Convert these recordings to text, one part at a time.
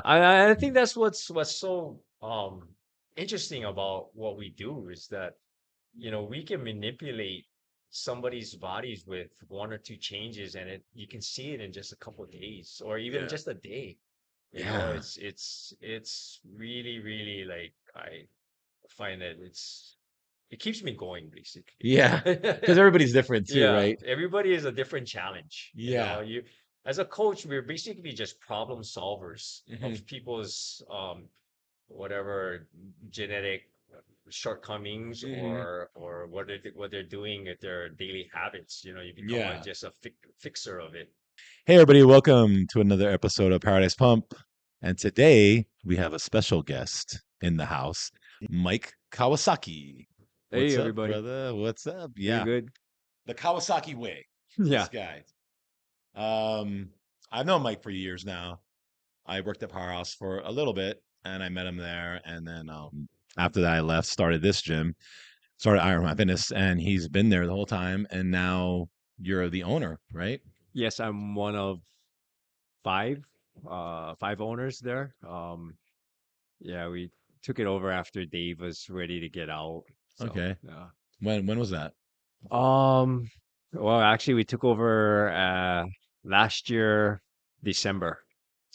I think that's what's so interesting about what we do is that we can manipulate somebody's bodies with one or two changes, and you can see it in just a couple of days or even Yeah. just a day. Yeah. It's really, really like I find that it keeps me going Yeah. basically. Because everybody's different too, Yeah, right? everybody is a different challenge. Yeah. You as a coach, we're basically just problem solvers Hmm. of people's whatever genetic shortcomings Hmm. or what they're doing with their daily habits. You become Yeah. just a fixer of it. Hey, everybody. Welcome to another episode of Paradise Pump. And today we have a special guest in the house, Mike Kawasaki. Hey, What's up, everybody. brother? What's up? Good, Yeah. good. The Kawasaki way. This Yeah. guy. Um, I've known Mike for years now. I worked at Powerhouse for a little bit and I met him there. And then after that, I left, started this gym, started Ironman Fitness, and he's been there the whole time. And now you're the owner, right? Yes, I'm one of five, five owners there. Yeah, we took it over after Dave was ready to get out. So, Okay. yeah. When was that? Um, well, actually, we took over last year, December.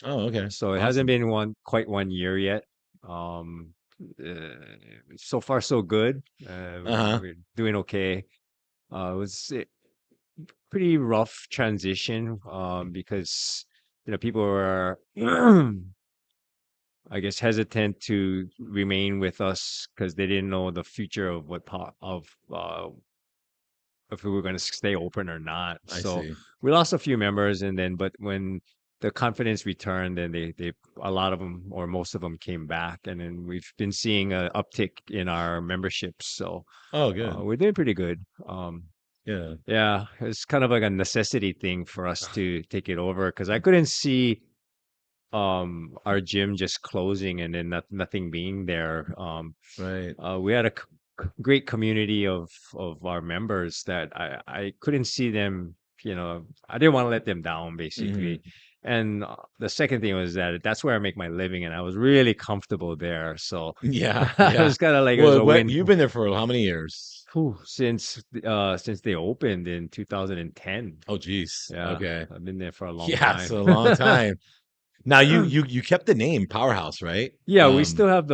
Oh, okay. So it hasn't Awesome. been quite 1 year yet. Um, uh, so far so good. Uh-huh. We're doing okay. It was a pretty rough transition because people were I guess hesitant to remain with us because they didn't know the future of if we were going to stay open or not. I So see. we lost a few members, and then but when the confidence returned, then they a lot of them or most of them came back, and then we've been seeing an uptick in our memberships. So Oh, good. we're doing pretty good. Yeah. Yeah, it's kind of like a necessity thing for us to take it over because I couldn't see our gym just closing and then nothing being there. Right. We had a great community of our members that I couldn't see them. I didn't want to let them down, Hmm. basically. And the second thing was that that's where I make my living, and I was really comfortable there. So Yeah, I yeah. was kind of like it was Well, a win you've been there for how many years? since they opened in 2010. Oh, geez. Yeah, Okay. I've been there for a long Yeah, time. so a long time. Now you kept the name Powerhouse, right? Yeah, we still have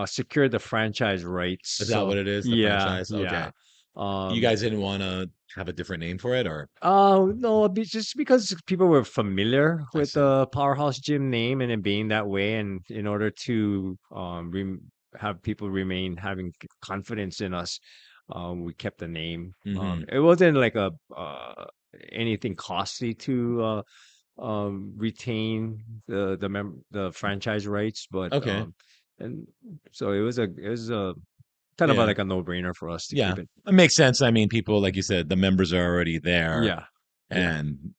secured the franchise rights. Is that what So it is, the yeah, franchise? yeah. Okay. You Um, guys didn't want to have a different name for it, or? no, just because people were familiar I with see. the Powerhouse Gym name and it being that way, and in order to have people remain having confidence in us, we kept the name. Hmm. It wasn't like a anything costly to retain the franchise rights, but Okay. and so it was a kind of Yeah. like a no-brainer for us to Yeah. keep it. It makes sense. I mean, people, like you said, the members are already there, Yeah, yeah, and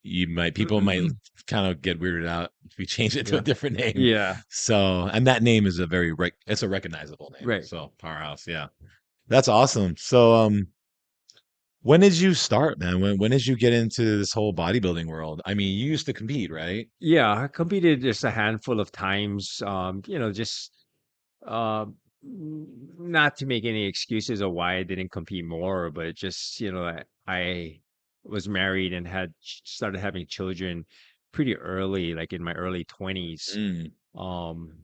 people might kind of get weirded out if we change it to a yeah, different name. yeah. So, and that name is it's a recognizable name. Right. So, Powerhouse, yeah. That's awesome. So, when did you start, man? When did you get into this whole bodybuilding world? I mean, you used to compete, right? Yeah, I competed just a handful of times. Just uh, not to make any excuses of why I didn't compete more, but just I was married and had started having children pretty early, like in my early 20s. Mm.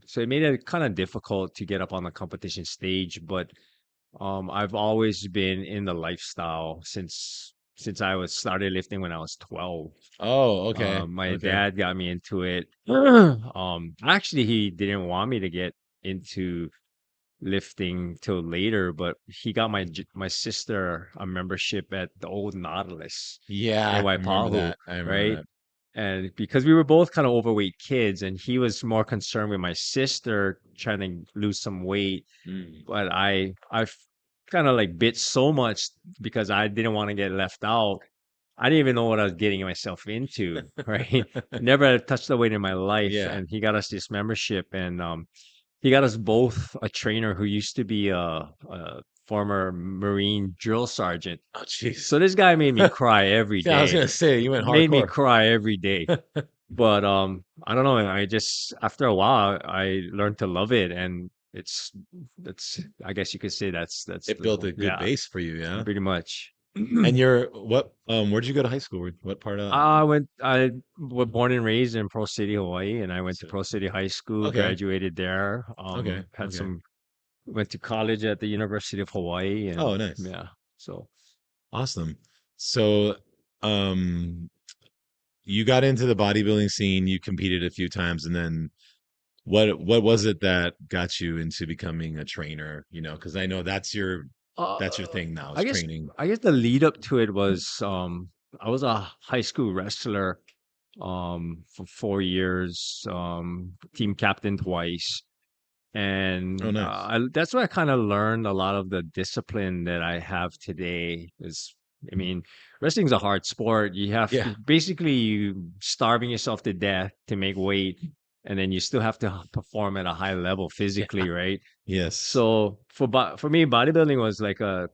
So it made it kind of difficult to get up on the competition stage, but I've always been in the lifestyle since I was started lifting when I was 12. Oh, okay. My Okay. dad got me into it. Actually, he didn't want me to get into lifting till later, but he got my sister a membership at the old Nautilus in Yeah, I remember Waipahu, that. I remember right? that. And because we were both kind of overweight kids, and he was more concerned with my sister trying to lose some weight, Mm. but I kind of like bit so much because I didn't want to get left out. I didn't even know what I was getting myself into, right? Never had touched the weight in my life, Yeah. and he got us this membership, and he got us both a trainer who used to be a former Marine drill sergeant. Oh, jeez. So this guy made me cry every Yeah, I was day. gonna say you went Made me hardcore. cry every day. But I don't know. I just after a while I learned to love it, and that's I guess you could say that's It the built a good yeah, base for you, yeah. pretty much. And you're what? Where'd you go to high school? What part of? I was born and raised in Pro City, Hawaii, and I went to So, Pro City High School, okay, graduated there. okay, Had okay. some went to college at the University of Hawaii, Oh, and nice, yeah, so awesome. So, um, you got into the bodybuilding scene. You competed a few times, and then what was it that got you into becoming a trainer? You know, because I know that's your uh, thing now is I guess training. I guess the lead up to it was I was a high school wrestler for 4 years, team captain twice. Oh, And nice. that's where I kind of learned a lot of the discipline that I have today. Is I mean, wrestling's a hard sport. You have Yeah. to basically you starving yourself to death to make weight, and then you still have to perform at a high level Yeah. physically, right? Yes. So for me, bodybuilding was like a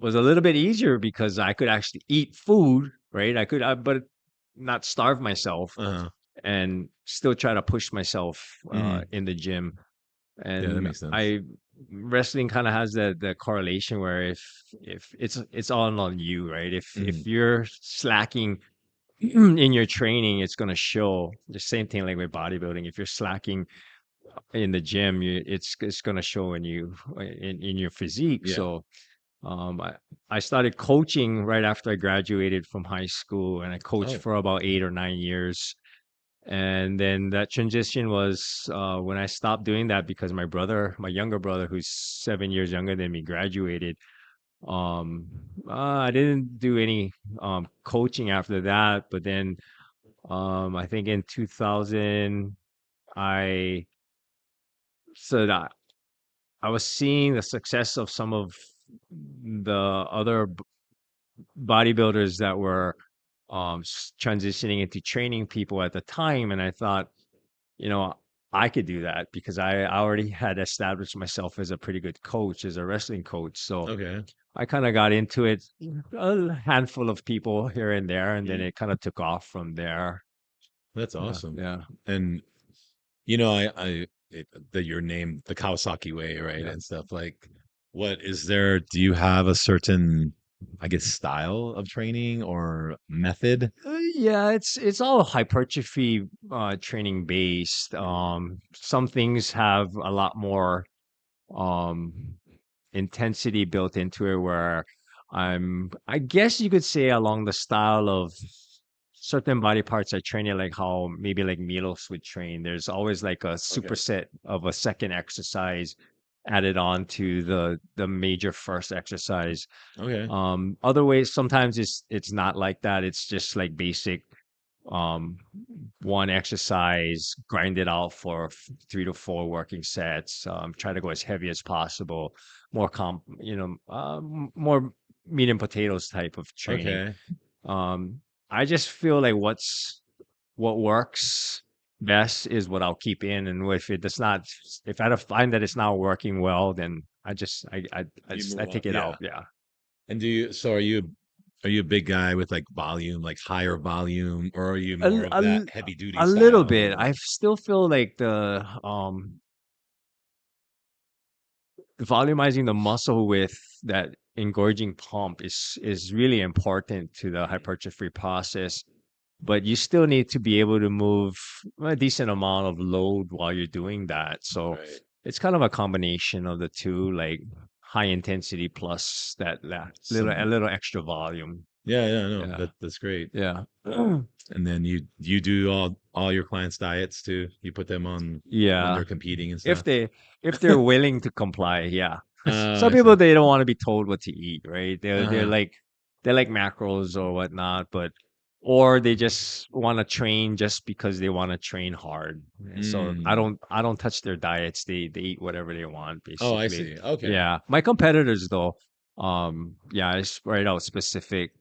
little bit easier because I could actually eat food, right? I could, but not starve myself Uh-huh. and still try to push myself Hmm. in the gym. Yeah, that And makes sense. I wrestling kind of has the correlation where if it's all on you, right? If Hmm. you're slacking in your training, it's gonna show. The same thing like with bodybuilding. If you're slacking in the gym, it's gonna show in you in your physique. Yeah. So I started coaching right after I graduated from high school, and I coached Oh, for about 8 or 9 years. And then that transition was when I stopped doing that because my younger brother, who's 7 years younger than me, graduated. Um, I didn't do any coaching after that, but then I think in 2000, I said I was seeing the success of some of the other bodybuilders that were transitioning into training people at the time, and I thought, you know, I could do that because I already had established myself as a pretty good coach, as a wrestling coach. So okay. I kind of got into it, a handful of people here and there, and then Mm, it kind of took off from there. that's Yeah, awesome. yeah, And your name, the Kawasaki way, right? yeah. And stuff like, what is there? Do you have a certain, I guess, style of training or method? Yeah, it's all hypertrophy training based. Some things have a lot more um intensity built into it where I guess you could say along the style of certain body parts I train it like how maybe like Milos would train. There's always like a Okay. superset of a second exercise added on to the major first exercise. Okay. Other ways sometimes it's not like that. It's just like basic um one exercise, grind it out for 3 to 4 working sets, try to go as heavy as possible, more meat and potatoes type of training. Okay. um I just feel like what works best is what I'll keep in, and if it does not, if I don't find that it's not working well, then You I move on. take it Yeah. out. Yeah. And are you a big guy with like volume, like higher volume, or are you A, more l- of a, that l- heavy duty a little style bit. or I still feel like volumizing the muscle with that engorging pump is really important to the Mhm. hypertrophy process, but you still need to be able to move a decent amount of load while you're doing that. So Right. it's kind of a combination of the two, like high intensity plus that a Some little extra volume. Yeah, yeah, no, Yeah. that's great. Yeah. And then you do all your clients' diets too. You put them on when Yeah. they're competing and If stuff. they're willing to comply, yeah. Oh, Some I see. people they don't want to be told what to eat, right? Uh-huh. They're like macros or whatnot, but or they just want to train just because they want to train hard. And so Mm. I don't touch their diets. They eat whatever they want, Oh, I basically. see. Okay. Yeah. My competitors though, yeah, I just write out specific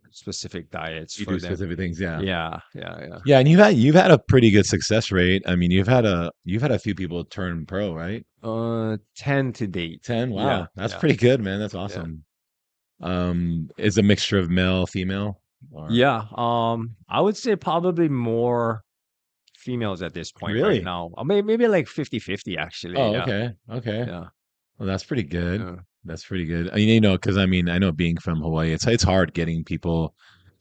diets You for do them. specific things, yeah. Yeah, yeah, yeah. Yeah, and you've had a pretty good success rate. I mean, you've had a few people turn pro, right? 10 to date. 10. Yeah, Wow. That's yeah, pretty good, man. That's yeah. awesome. Is a mixture of male, female, or Yeah, I would say probably more females at this point right Really? now. Maybe like 50-50 actually. Oh, Yeah. okay. Okay. Yeah. Well, that's pretty good. Yeah. That's pretty good. Because I mean, I know being from Hawaii, it's hard getting people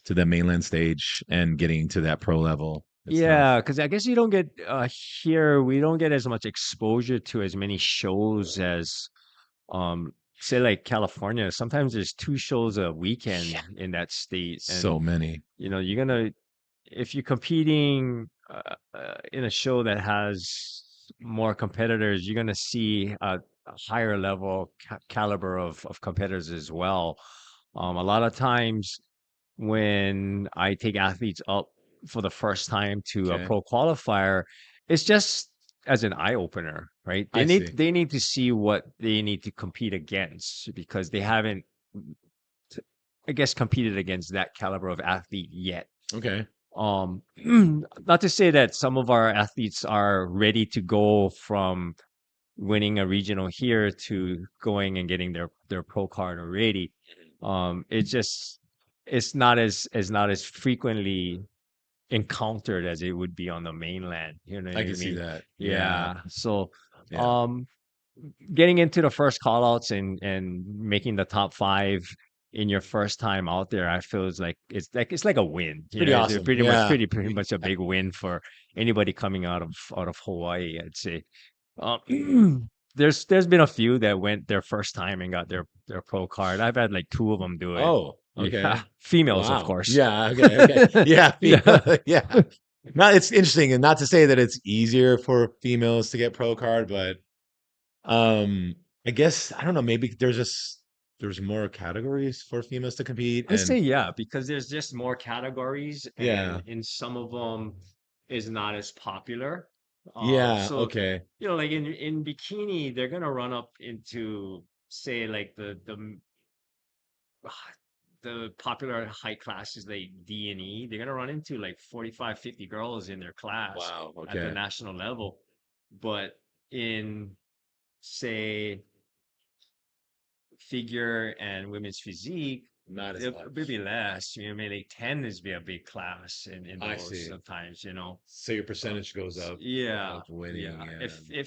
to the mainland stage and getting to that pro level. It's tough. Yeah, because I guess you don't get here. We don't get as much exposure to as many shows as say like California. Sometimes there's 2 shows a Yeah. weekend in that state, and So many. you're gonna if you're competing in a show that has more competitors, you're gonna see a higher level caliber of competitors as well. A lot of times when I take athletes up for the first time to a Okay. pro qualifier, it's just as an eye opener, right? I see. They need to see what they need to compete against because they haven't, I guess, competed against that caliber of athlete yet. Okay. Um, not to say that some of our athletes are ready to go from winning a regional here to going and getting their pro card already. It's just it's not as frequently encountered as it would be on the mainland. You know what I I can see mean? that. Yeah. Yeah. So Yeah. um getting into the first call outs and making the top 5 in your first time out there, I feel is like it's like a win. It's You pretty know, it's awesome. Yeah. pretty much a big win for anybody coming out of Hawaii, I'd say. There's been a few that went their first time and got their pro card. I've had like 2 of them do it. Oh, Yeah, okay. females, of Wow. course. Yeah. Okay. Okay. Yeah. Yeah. Yeah. Not, it's interesting, and not to say that it's easier for females to get pro card, but um, I guess I don't know. Maybe there's more categories for females to compete, I say and yeah, because there's just more categories, and yeah, in some of them is not as popular. yeah. So Okay. like in bikini, they're gonna run up into say like the popular height classes like D and E. They're gonna run into like 45, 50 girls in their class Wow. at the Okay. national level, but in say figure and women's physique, Not as it would much. be less. Maybe 10 is be a big class in I those see. sometimes. So your percentage goes up Yeah, of winning. yeah. Yeah.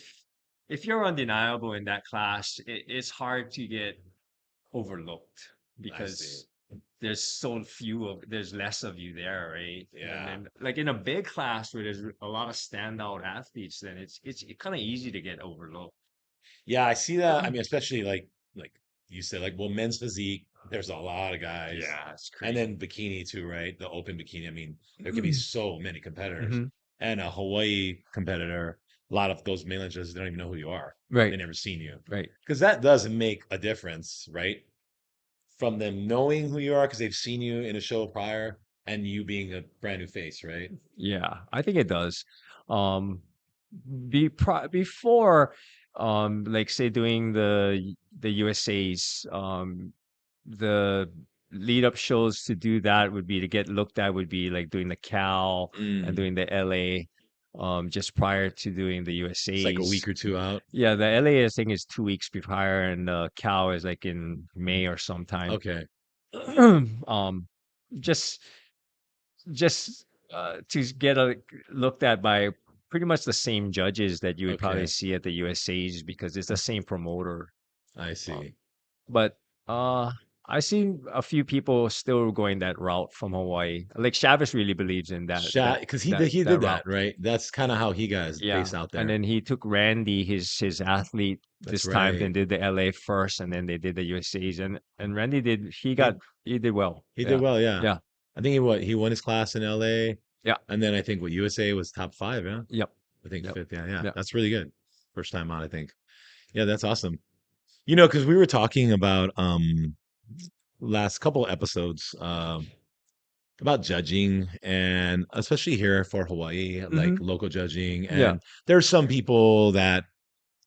If you're undeniable in that class, it's hard to get overlooked I see. because there's less of you there, right? And Yeah. then like in a big class where there's a lot of standout athletes, then it's kind of easy to get overlooked. Yeah, I see that. I mean, especially like you said, like well, men's physique, there's a lot of guys. Yeah, it's And crazy. then bikini too, right? The open bikini. I mean, there could be so many competitors. Hmm. And a Hawaii competitor, a lot of those mainland judges don't even know who you are. They Right, never seen you. right. Because that does make a difference, right? From them knowing who you are because they've seen you in a show prior and you being a brand new face, right? Yeah, I think it does. Um, before, like say doing the USA's, the lead up shows to do that would be to get looked at would be like doing the Cal and Mm. doing the LA, just prior to doing the It's like a USA's. week or two out. Yeah, the LA I think is 2 weeks prior, and Cal is like in May or sometime. Okay. um, just to get looked at by pretty much the same judges that you would probably Okay. see at the USA's because it's the same promoter. I Um, see. but I see a few people still going that route from Hawaii. Like Chavez really believes in Shot because he that did that, route. right? That's kind of how he got his Yeah, face out and there. then he took Randy, his athlete, That's this time, right. then did the LA first, and then they did the USA's, and Randy He he did well. he did Yeah, well, yeah. yeah, I think he won his class in LA, yeah, and then I think what USA was top five, yeah. yep, I think yep, fifth, yeah, yeah. yeah. That's really good. First time out, I think. Yeah, that's awesome. Because we were talking about last couple episodes about judging and especially here for Hawaii, like Hmm. local judging. Yeah. And there's some people that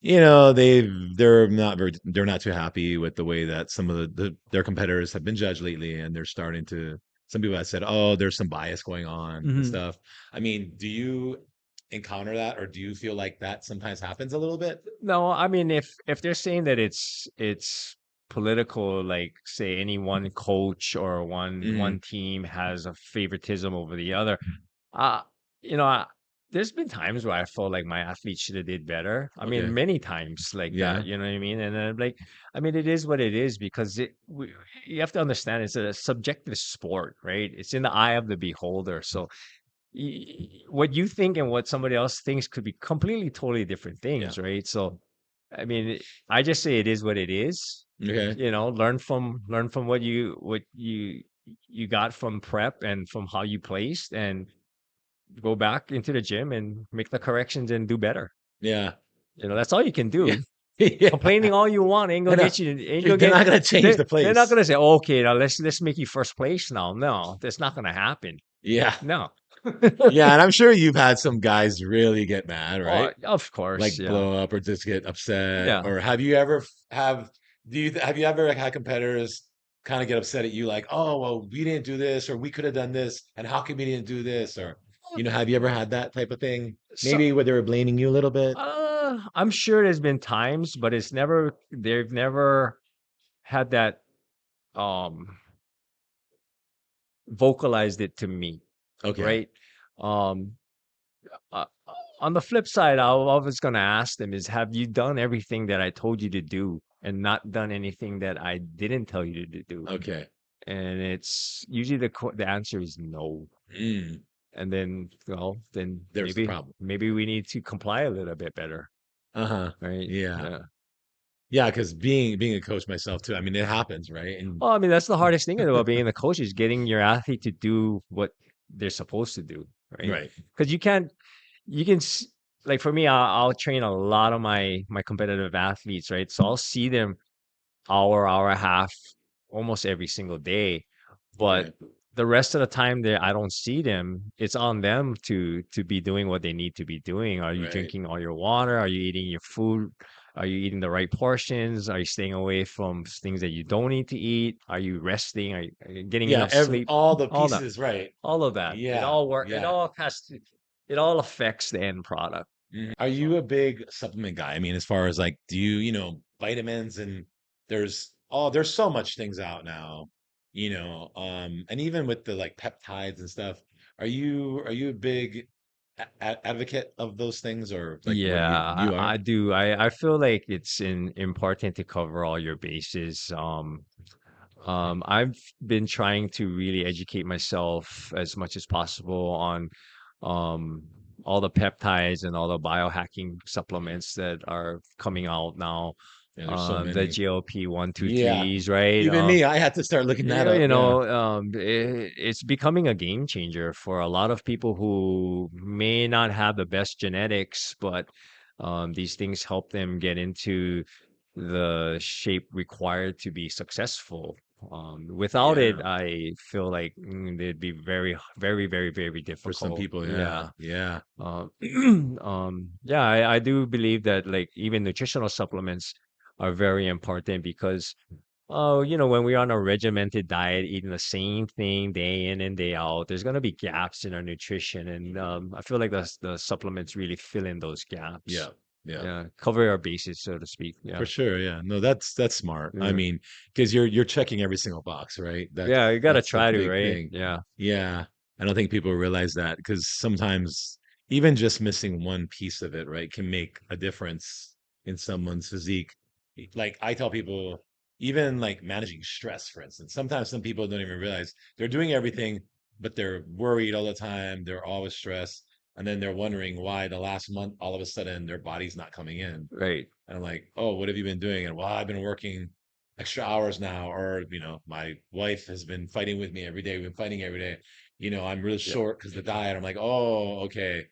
they're not too happy with the way that some of their competitors have been judged lately, and they're starting to some people have said, "Oh, there's some bias going on and Hmm. stuff." I mean, do you encounter that, or do you feel like that sometimes happens a little bit? No, I mean if they're saying that it's political, like say any one coach or Hmm. one team has a favoritism over the other, uh, you know, there's been times where I felt like my athletes should have did better. I mean, Okay. many times like that, Yeah. you know what I mean? And then like, I mean, it is what it is because you have to understand it's a subjective sport, right? It's in the eye of the beholder. So what you think and what somebody else thinks could be completely, totally different Yeah. things, right? So, I mean, I just say it is what it is. Okay. You know, learn from what you got from prep and from how you placed, and go back into the gym and make the corrections and do better. Yeah. You know, that's all you can Yeah. do. Yeah. Complaining all you want ain't I gonna know. get you. Ain't gonna They're get. not gonna change the They're not place. gonna say, "Oh, okay, now let's make you first place now." No, that's not gonna happen. Yeah. No. Yeah, and I'm sure you've had some guys really get mad, Oh, right? of course, Like yeah, blow up or just get upset. yeah. Or have you ever have have you ever had competitors kind of get upset at you like, "Oh, well, we didn't do this or we could have done this and how come we didn't do this?" Or have you ever had that type of thing? So, Maybe where they were blaming you a little bit? I'm sure there's been times, but they've never had that um vocalized it to me, Okay. right? Um, on the flip side, I was going to ask them is, have you done everything that I told you to do and not done anything that I didn't tell you to do? Okay. And it's usually the answer is no. Mm, And then, well, then there's the problem. maybe we need to comply a little bit better, Uh-huh. right? Yeah. Yeah. Yeah, because being a coach myself too, I mean, it happens, right? And Well, I mean, that's the hardest thing about being the coach is getting your athlete to do what they're supposed to do, right? right. Because you can like for me, I'll train a lot of my competitive athletes, right? So I'll see them hour and a half almost every single day. But Okay. the rest of the time that I don't see them, it's on them to be doing what they need to be doing. Are you Right. drinking all your water? Are you eating your food? Are you eating the right portions? Are you staying away from things that you don't need to eat? Are you resting? Are you getting Yeah, enough sleep? all the All that. pieces, right. All of that. Yeah, It yeah. all has to it all affects the end product. Mhm. Are you a big supplement guy? I mean, as far as like, do you, vitamins and there's so much things out now, and even with the like peptides and stuff, are you a big advocate of those things or like what Yeah, you are? I do. I feel like it's important to cover all your bases. I've been trying to really educate myself as much as possible on um, all the peptides and all the biohacking supplements that are coming out now. Yeah, there's so The many. GLP one, two, Yeah. threes, right? Even me, I had to start looking that Yeah, up. Yeah. it's becoming a game changer for a lot of people who may not have the best genetics, but these things help them get into the shape required to be successful. Without it, Yeah. I feel like it'd be very, very, very, very For some difficult. people, Yeah. yeah. Yeah. Uh, yeah, I do believe that like even nutritional supplements are very important because oh, when we're on a regimented diet, eating the same thing day in and day out, there's gonna be gaps in our nutrition, and I feel like the supplements really fill in those gaps. Yeah. Yeah. Yeah, cover our bases, so to speak. For Yeah, sure, yeah. No, that's smart. I yeah, mean, because you're checking every single box, right? That's yeah. You gotta that's try the to, big right? thing. Yeah, Yeah. I don't think people realize that because sometimes even just missing one piece of it, right, can make a difference in someone's physique. Like I tell people, even like managing stress, for instance, sometimes some people don't even realize they're doing everything, but they're worried all the time. They're always stressed. And then they're wondering why the last month all of a sudden their body's not coming in. right. And I'm like, oh, what have you been doing? And well, I've been working extra hours now, or my wife has been fighting with me every day. We've been fighting every day. I'm really Yeah, short because the diet. I'm like, oh, okay,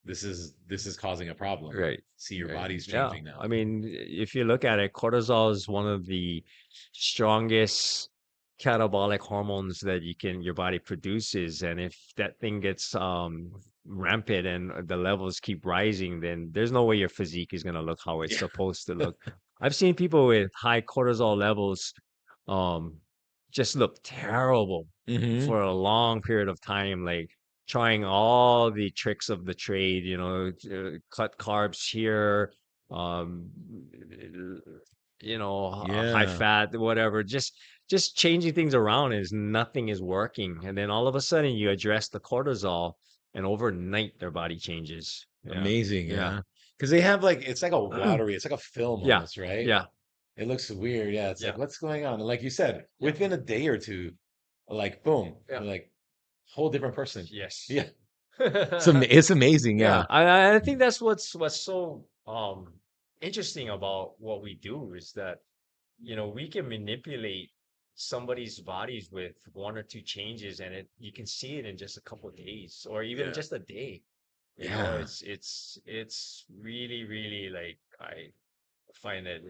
this is causing a problem. right. See, your Right. body's Yeah. changing now. I mean, if you look at it, cortisol is one of the strongest catabolic hormones that your body produces. And if that thing gets rampant and the levels keep rising, then there's no way your physique is gonna look how it's Yeah. supposed to look. I've seen people with high cortisol levels um just look terrible Hmm. for a long period of time, like trying all the tricks of the trade, cut carbs here, um, high Yeah. fat, whatever. Just changing things around is nothing is working, and then all of a sudden you address the cortisol. and overnight their body changes. Yeah. Amazing, Yeah. yeah. Because they have like it's like a watery, it's like a film Yeah. almost, right? Yeah. It looks weird. Yeah, it's like Yeah. what's going on? And like you said, Yeah. within a day or two, like boom, Yeah. you're like whole different person. Yes. Yeah, it's amazing. Yeah, Yeah. I think that's what's so interesting about what we do is that we can manipulate somebody's bodies with one or two changes, and you can see it in just a couple of days or even yeah, just a day. yeah, It's really, really like I find that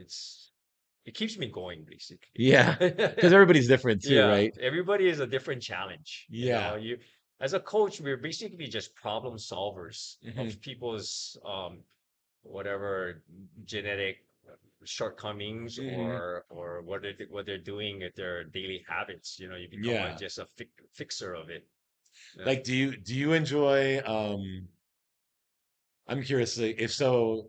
it keeps me going yeah. basically. Because everybody's different too, Yeah, right? everybody is a different challenge. Yeah. You as a coach, we're basically just problem solvers Hmm. of people's whatever genetic shortcomings Hmm. or what they're doing at their daily habits. You become Yeah. just a fixer of it. Yeah. Like, do you enjoy? I'm curious, like, if so,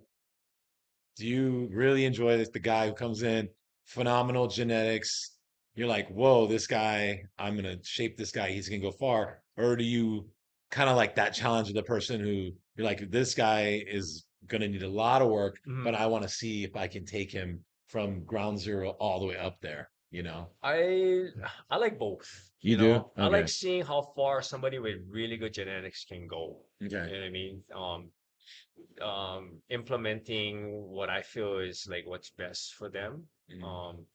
do you really enjoy this, the guy who comes in, phenomenal genetics? You're like, whoa, this guy, I'm gonna shape this guy, he's gonna go far. Or do you kind of like that challenge of the person who you're like, this guy is gonna need a lot of work, but Mhm. I want to see if I can take him from ground zero all the way up there, you know? I I like both. You do? I like Okay. seeing how far somebody with really good genetics can go. Okay. You know what I mean? Implementing what I feel is like what's best for them. Mhm. Um,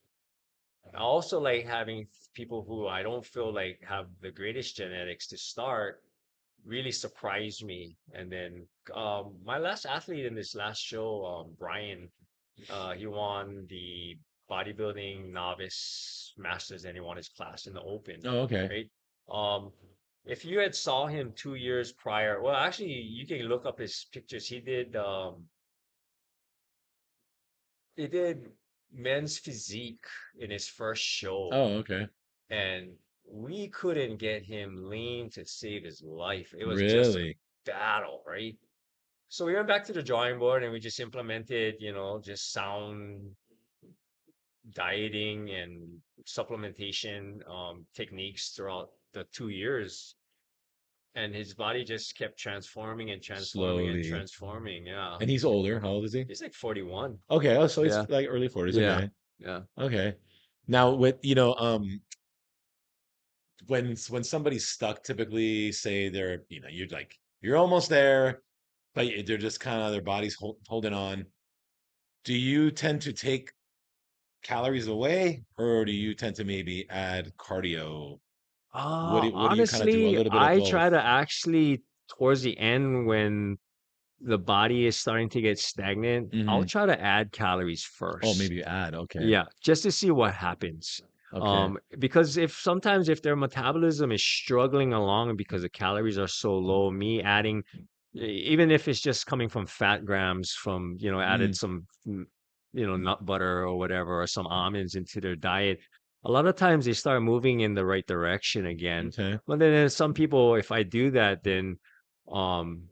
I also like having people who I don't feel like have the greatest genetics to start really surprise me. And then my last athlete in this last show, Brian, he won the bodybuilding novice masters and he won his class in the open, Oh, okay. right? Um, if you had saw him 2 years prior, well, actually, you can look up his pictures. He did men's physique in his first show, Oh, okay. and we couldn't get him lean to save his life. It was just a Really? battle, right? So we went back to the drawing board and we just implemented, just sound dieting and supplementation techniques throughout the 2 years. And his body just kept transforming and transforming and Slowly. transforming. Yeah. And he's older. How old is he? He's like 41. Okay. Oh, so he's Yeah. like early 40s. Yeah. Okay. Yeah. Okay. Now with when somebody's stuck, typically say they're you're like you're almost there, but they're just kind of their body's holding on. Do you tend to take calories away, or do you tend to maybe add cardio? What do you kind of do? A Honestly, little bit of I both. try to actually towards the end when the body is starting to get stagnant, I'll Hmm. try to add calories Oh, first. maybe you add. Okay. Yeah, just to see what happens. Okay. Because if their metabolism is struggling along because the calories are so low, me adding, even if it's just coming from fat grams from, added Mm, some, nut butter or whatever, or some almonds into their diet, a lot of times they start moving in the right direction again. okay. But then there's some people, if I do that, then, um,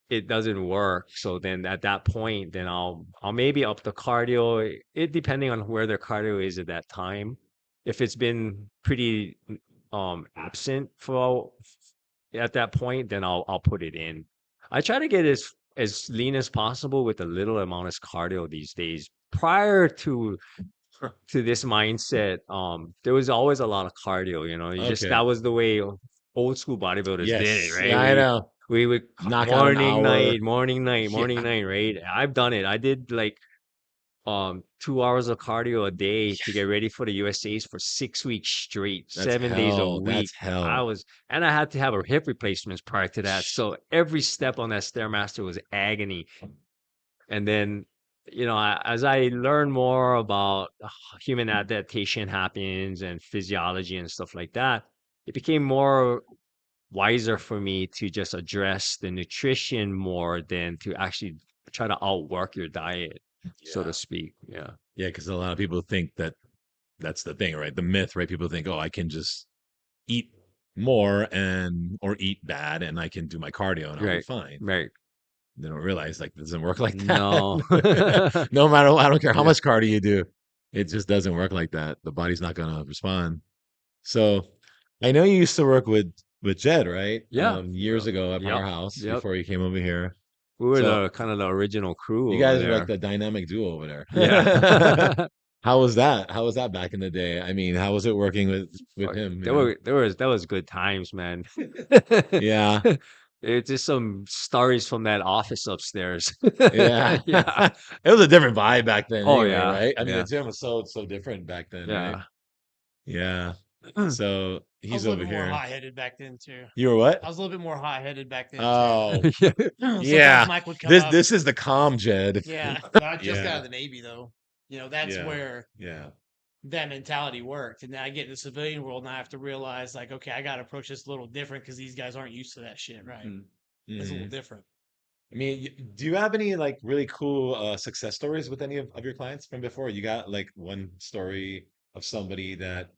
it doesn't work. So then at that point, then I'll maybe up the cardio. It depending on where their cardio is at that time. If it's been pretty absent for at that point, then I'll put it in. I try to get as lean as possible with a little amount of cardio these days. Prior to this mindset, there was always a lot of cardio, you just Okay. that was the way old school bodybuilders did it, Yes. right? Yeah, I know. We would Knock out an hour. morning, Yeah. night, right? I've done it. I did like 2 hours of cardio a day to get Yeah. ready for the USA's for 6 weeks straight, That's 7 days a hell. week. That's hell. And I had to have a hip replacements prior to that. So every step on that Stairmaster was agony. And then, as I learn more about human adaptation happens and physiology and stuff like that, it became more wiser for me to just address the nutrition more than to actually try to outwork your diet, so to Yeah. speak. Yeah. Yeah, because a lot of people think that that's the thing, right? The myth, right? People think, oh, I can just eat more and or eat bad and I can do my cardio and I'll be Right. fine. Right. They don't realize like it doesn't work like that. No. No matter what, I don't care how Yeah. much cardio you do, it just doesn't work like that. The body's not gonna respond. So I know you used to work with with Jed, right? Yeah. Years ago at Yep. Powerhouse Yep. before you came over here. We were So the kind of the original crew you over guys are like there. the dynamic duo over there. Yeah. How was that? How was that back in the day? I mean, how was it working with Fuck, him, you there know? were that was good times, man. Yeah. It's just some stories from that office upstairs. Yeah. Yeah. It was a different vibe back then Oh anyway, yeah. right? I mean, the Yeah. gym was so different back then, right? Yeah. Yeah. So I was he's a little over bit more here. hot-headed back then too. You were what? I was a little bit more hot-headed back then too. Oh, Yeah. Sometimes yeah. Mike would come This up. this is the calm Jed. Yeah, but I just got out Yeah. of the Navy though. That's Yeah. where Yeah. that mentality worked. And then I get in the civilian world and I have to realize, like, okay, I got to approach this a little different because these guys aren't used to that shit, right? It's a little Mhm. different. I mean, do you have any like really cool success stories with any of your clients from before? You got like one story of somebody that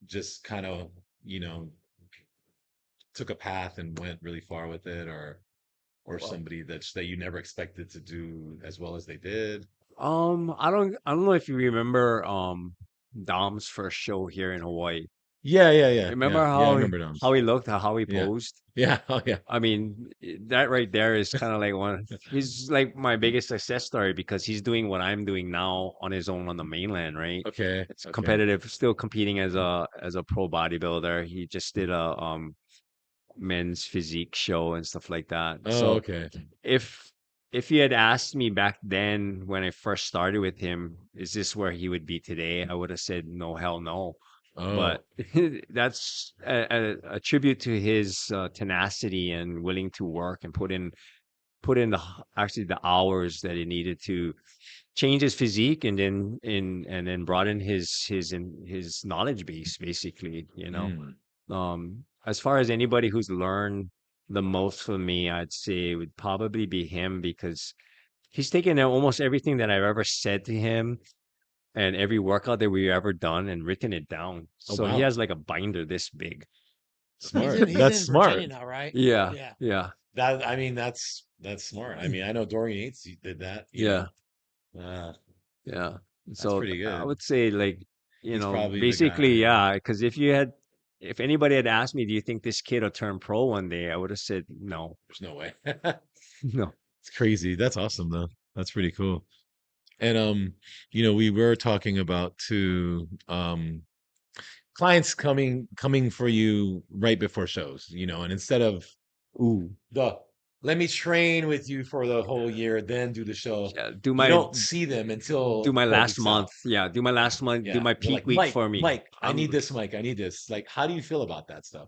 just kind of, you know, took a path and went really far with it, or Well, somebody that you never expected to do as well as they did? I don't know if you remember Dom's first show here in Hawaii. Yeah, yeah, yeah, Remember yeah, yeah. I remember them. how he looked, how he Yeah, posed? yeah, oh yeah. I mean, that right there is kind of like he's like my biggest success story because he's doing what I'm doing now on his own on the mainland, right? Okay, It's okay. competitive, still competing as a pro bodybuilder. He just did a men's physique show and stuff like that. Oh, So okay. if if you had asked me back then when I first started with him, is this where he would be today? I would have said no, hell no. Oh, But that's a tribute to his tenacity and willing to work and put in actually the hours that he needed to change his physique and then broaden his knowledge base basically, mm. as far as anybody who's learned the most from me, I'd say it would probably be him because he's taken almost everything that I've ever said to him and every workout that we've ever done and written it down. Oh So he wow, has like a binder this big. He's smart. in he's That's in smart. Virginia now, right? Yeah, Yeah. yeah, That I mean, that's smart. I mean, I know Dorian Yates did that. You yeah, know, uh, yeah. that's So pretty I good. would say like, He's probably the basically, guy. yeah, because if anybody had asked me, do you think this kid will turn pro one day? I would have said no, There's no way. no. It's crazy. That's awesome though. That's pretty cool. And we were talking about too, clients coming for you right before shows, and instead of Ooh, the let me train with you for the whole year, then do the show. yeah, You don't see them do until my 12 last weeks month. out. Yeah, do my last month. Do Yeah. my They're peak like, week Mike, for me. Mike, I need this, Mike. I need this. Like, how do you feel about that stuff?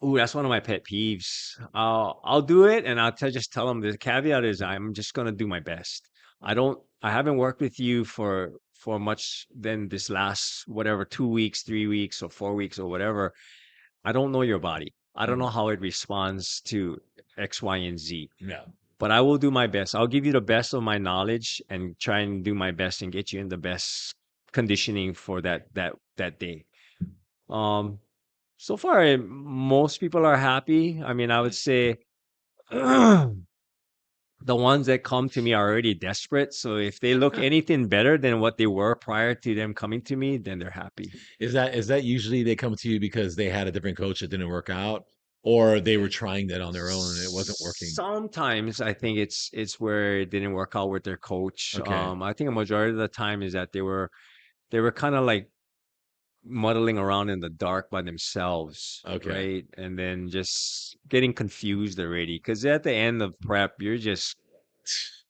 Ooh, that's one of my pet peeves. I'll do it, and just tell them the caveat is I'm just gonna do my best. I haven't worked with you for much than this last whatever 2 weeks, 3 weeks, or 4 weeks, or whatever. I don't know your body. I don't know Mhm. how it responds to X, Y, and Z. Yeah. But I will do my best. I'll give you the best of my knowledge and try and do my best and get you in the best conditioning for that day. Um, so far, most people are happy. I mean, I would say the ones that come to me are already desperate. So if they look anything better than what they were prior to them coming to me, then they're happy. Is that usually they come to you because they had a different coach that didn't work out, or they were trying that on their own and it wasn't working? Sometimes I think it's where it didn't work out with their coach. Okay. I think a majority of the time is that they were kind of like muddling around in the dark by themselves, Okay. right? And then just getting confused already. Because at the end of prep, you're just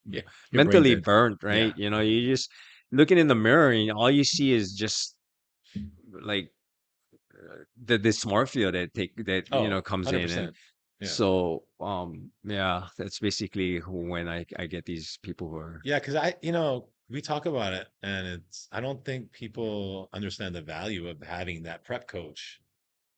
Yeah. Your brain mentally dead. burnt, Yeah. right? You just looking in the mirror and all you see is just like the dysmorphia that Oh, comes in. And 100%. Yeah. so yeah, that's basically when I get these people who are Yeah, because we talk about it, and I don't think people understand the value of having that prep coach.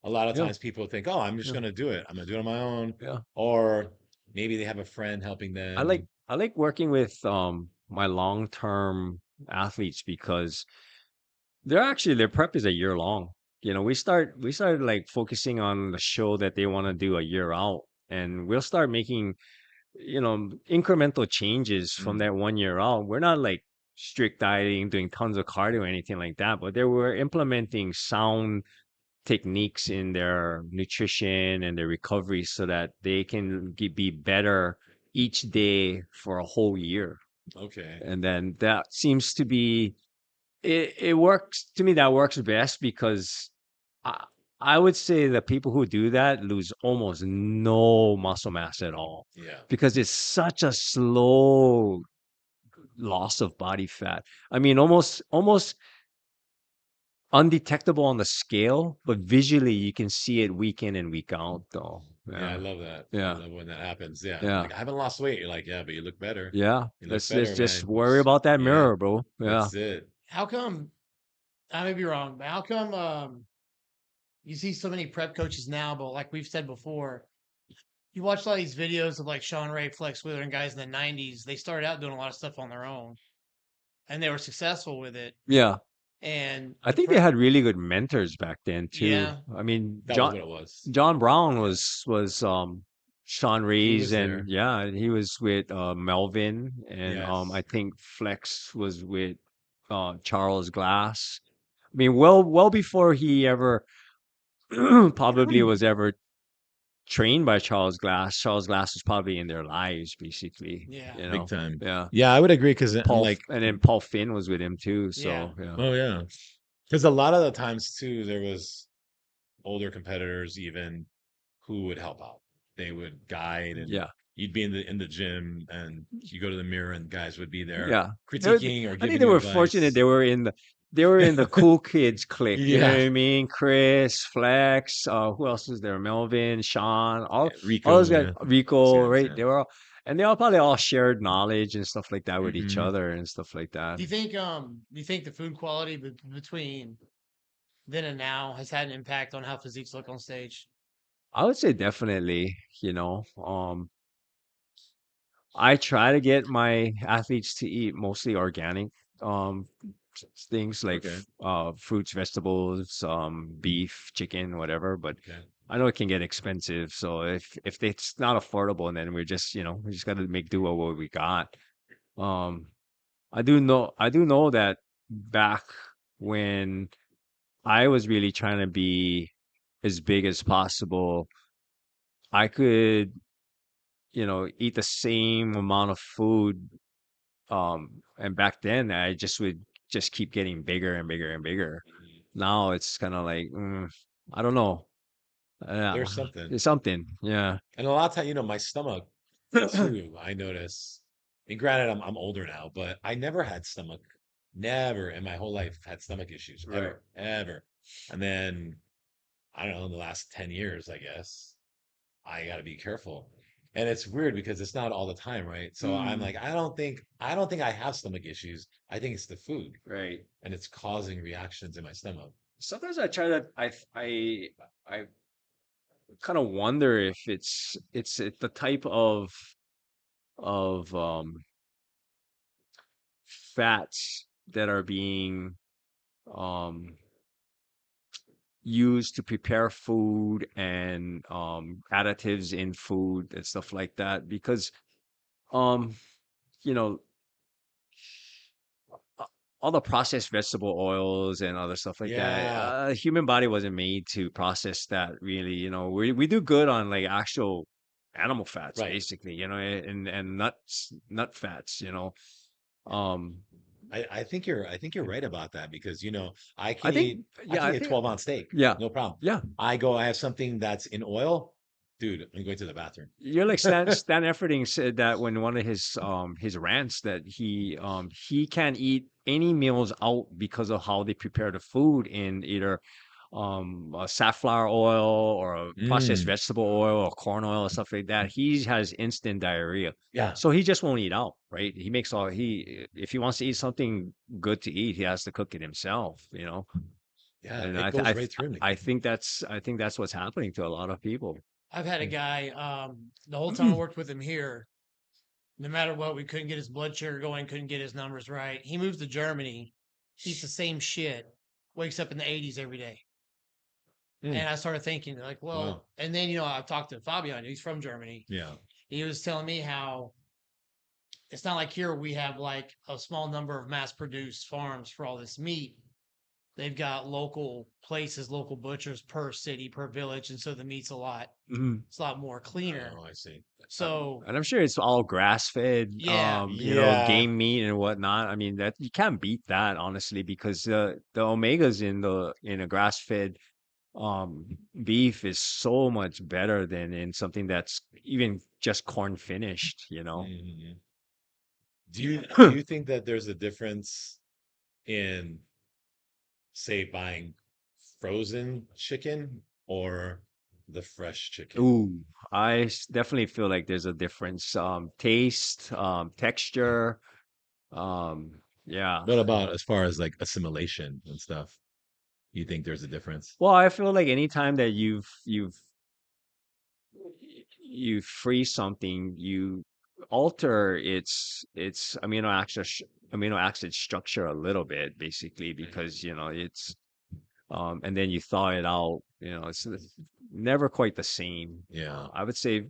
A lot of yeah, times people think, oh, I'm just yeah, going to do it. I'm going to do it on my own. yeah. Or maybe they have a friend helping them. I like working with my long-term athletes because their prep is a year long. We started like focusing on the show that they want to do a year out, and we'll start making incremental changes from Mm, that 1 year out. We're not like strict dieting, doing tons of cardio or anything like that, but they were implementing sound techniques in their nutrition and their recovery so that they can be better each day for a whole year. Okay. And then that seems to be it works to me. That works best because I, I would say the people who do that lose almost no muscle mass at all Yeah. because it's such a slow loss of body fat. I mean, almost undetectable on the scale, but visually you can see it week in and week out, though. Yeah, I Yeah, love that. I yeah, love when that happens. Yeah. yeah, Like, I haven't lost weight. You're like, yeah, but you look better. yeah. You look Let's better, just man. worry about that Yeah, mirror, bro. Yeah. that's it. How come? I may be wrong, but how come you see so many prep coaches now? But like we've said before, you watch a lot of these videos of like Sean Ray, Flex Wheeler, and guys in the '90s. They started out doing a lot of stuff on their own, and they were successful with it. Yeah. And I think they had really good mentors back then too. yeah, I mean, That was what it was. John Brown Yeah. was Sean He Ray's, was and there. yeah, he was with Melvin, and I Yes. think Flex was with Charles Glass. I mean, well before he ever probably was ever trained by Charles Glass. Charles Glass was probably in their lives, basically. yeah, You Big know, time. yeah. Yeah, I would agree because like, And then Paul Finn was with him too. yeah. So yeah, oh yeah, because a lot of the times too, there was older competitors even who would help out. They would guide, and yeah. you'd be in the gym, and you go to the mirror, and guys would be there Yeah. critiquing or I think giving they you were fortunate advice. they were in the cool kids clique. You know Yeah, what I mean? Chris, Flex, who else was there? Melvin, Sean, all those Rico, guys, yeah, Rico, Sam, right? Sam. They were all, and they all probably all shared knowledge and stuff like that with each Hmm. other and stuff like that. Do you think the food quality between then and now has had an impact on how physiques look on stage? I would say definitely, I try to get my athletes to eat mostly organic um things like Okay, fruits, vegetables, beef, chicken, whatever, but okay. I know it can get expensive. So if it's not affordable, then we're just, we just got to make do with what we got. Um I do know that back when I was really trying to be as big as possible, I could, eat the same amount of food. And back then I just would just keep getting bigger and bigger and bigger. Mhm. Now it's kind of like, I don't know. There's Yeah, something, it's something. Yeah. and a lot of time, my stomach too. I notice. And granted, I'm older now, but I never had stomach, never in my whole life had stomach issues Right. ever, ever. And then I don't know, in the last 10 years, I guess, I got to be careful. And it's weird because it's not all the time, right? So I'm Mm, like, I don't think I have stomach issues. I think it's the food, right. and it's causing reactions in my stomach. Sometimes I try to I kind of wonder if it's the type of fats that are being um used to prepare food and additives in food and stuff like that because um you know a- all the processed vegetable oils and other stuff like that, Yeah, human body wasn't made to process that really. We do good on like actual animal fats right. basically, and nut fats, um I think you're right about that because I I can think eat I yeah can I eat a think 12-ounce steak, yeah, no problem. yeah. I have something that's in oil, dude, I'm going to the bathroom. You're like Stan Efferding said that when one of his rants that he can't eat any meals out because of how they prepare the food in either safflower oil or a processed Mm, vegetable oil or corn oil or stuff like that. He has instant diarrhea. yeah, So he just won't eat out, right? He makes all he if he wants to eat something good to eat, he has to cook it himself. yeah, And it goes right through me. I think that's what's happening to a lot of people. I've had a guy, the whole time I worked with him here, no matter what, we couldn't get his blood sugar going, couldn't get his numbers right. He moves to Germany, eats the same shit, wakes up in the 80s every day. Mm, And I started thinking, like, wow. well, and then, I've talked to Fabian, he's from Germany. Yeah. He was telling me how it's not like here we have like a small number of mass produced farms for all this meat. they've got local places, local butchers per city, per village, and so the meat's Mhm. it's a lot more cleaner. Oh, I see. So And I'm sure it's all grass fed, yeah, Yeah. game meat and whatnot. I mean, that you can't beat that honestly because the omegas in a grass fed um beef is so much better than in something that's even just corn finished, you know. Mhm. Do you think that there's a difference in, say, buying frozen chicken or the fresh chicken? Ooh, definitely feel like there's a difference. Taste, texture, yeah. What about as far as like assimilation and stuff? You think there's a difference? Well, I feel like anytime that you freeze something, you alter its amino acid structure a little bit, basically, because Mhm. it's and then you thaw it out. It's never quite the same. Yeah. I would say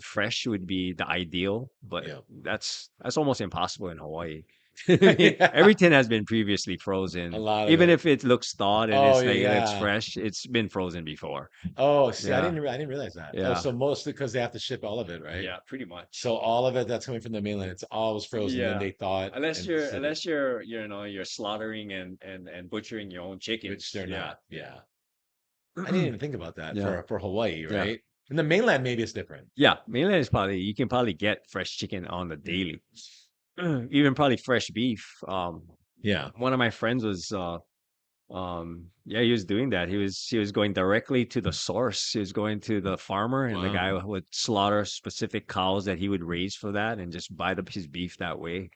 fresh would be the ideal, but Yeah. that's almost impossible in Hawaii. Yeah. Everything has been previously A frozen, lot of even it. if it looks thawed and Oh it's yeah. fresh. It's been frozen before. Oh, see, Yeah, I didn't realize that. Oh, yeah, so mostly because they have to ship all of it, right? yeah, pretty much. So all of it that's coming from the mainland, it's always frozen. Then Yeah. they thaw it Unless and you're ship it, unless you're you're slaughtering and butchering your own which chickens. they're Yeah. not. Yeah. I didn't even think about that Yeah. for Hawaii, Yeah. right? In the mainland, maybe it's different. Yeah. Mainland is probably you can probably get fresh chicken on the Mm. daily. Even probably fresh beef. Yeah. One of my friends was yeah, he was doing that. He was going directly to the source. He was going to the farmer and the guy Wow. would slaughter specific cows that he would raise for that and just buy his beef that way.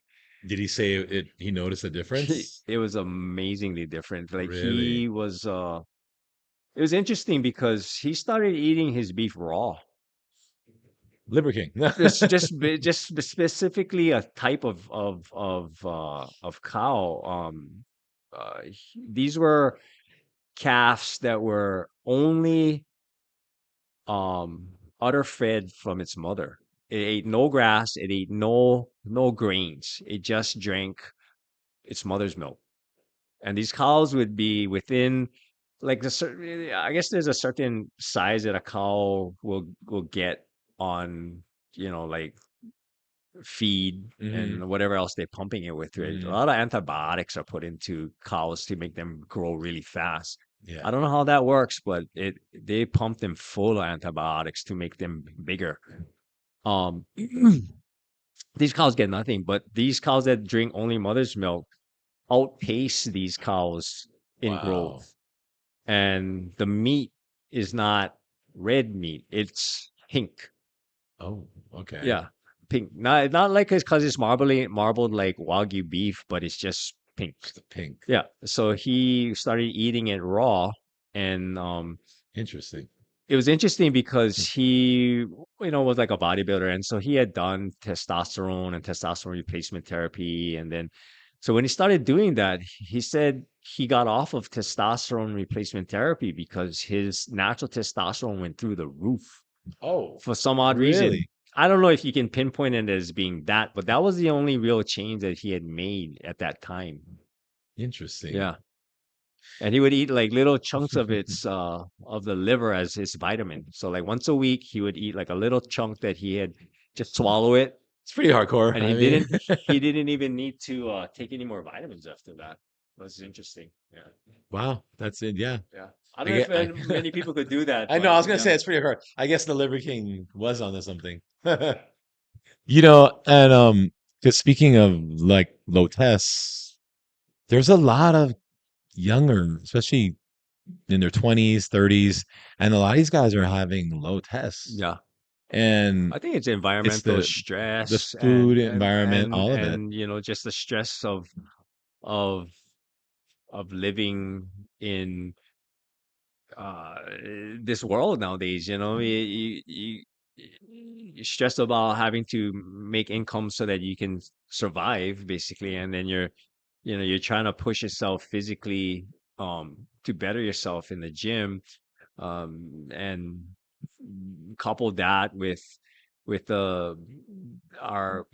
Did he say it? He noticed a difference? It was amazingly different. Like Really? he was it was interesting because he started eating his beef raw. Liver King. It's just specifically a type of cow. These were calves that were only um udder fed from its mother. It ate no grass, it ate no grains. It just drank its mother's milk. And these cows would be within like I guess there's a certain size that a cow will get on, like feed Hmm. and whatever else they're pumping it with, right? A Hmm. lot of antibiotics are put into cows to make them grow really fast. I Yeah. don't know how that works, but they pump them full of antibiotics to make them bigger. Um, these cows get nothing, but these cows that drink only mother's milk outpace these cows in Wow. growth. And the meat is not red meat, it's pink. Oh, okay. Yeah, pink. Not like it's because it's marbled like Wagyu beef, but it's just pink. Just the pink. Yeah. So he started eating it raw, and Interesting. it was interesting because he, was like a bodybuilder, and so he had done testosterone and testosterone replacement therapy, and then so when he started doing that, he said he got off of testosterone replacement therapy because his natural testosterone went through the roof Oh, for some odd reason. really? I don't know if you can pinpoint it as being that, but that was the only real change that he had made at that time. Interesting. Yeah. And he would eat like little chunks of of the liver as his vitamin. So like once a week he would eat like a little chunk that he had just swallow it, It's pretty hardcore. and I mean, he didn't even need to take any more vitamins after that. That's interesting. Yeah. wow, that's it. Yeah. Yeah. I I don't know if get, many people could do that, I know, but I was gonna yeah. say it's pretty hard. I guess the Liver King was onto something. Yeah. And because speaking of like low tests, there's a lot of younger, especially in their 20s, 30s, and a lot of these guys are having low tests. Yeah. And I think it's it's environmental the stress food and environment, all of it. just the stress of living in uh this world nowadays. You're stressed about having to make income so that you can survive, basically, and then you're trying to push yourself physically to better yourself in the gym, and couple that with our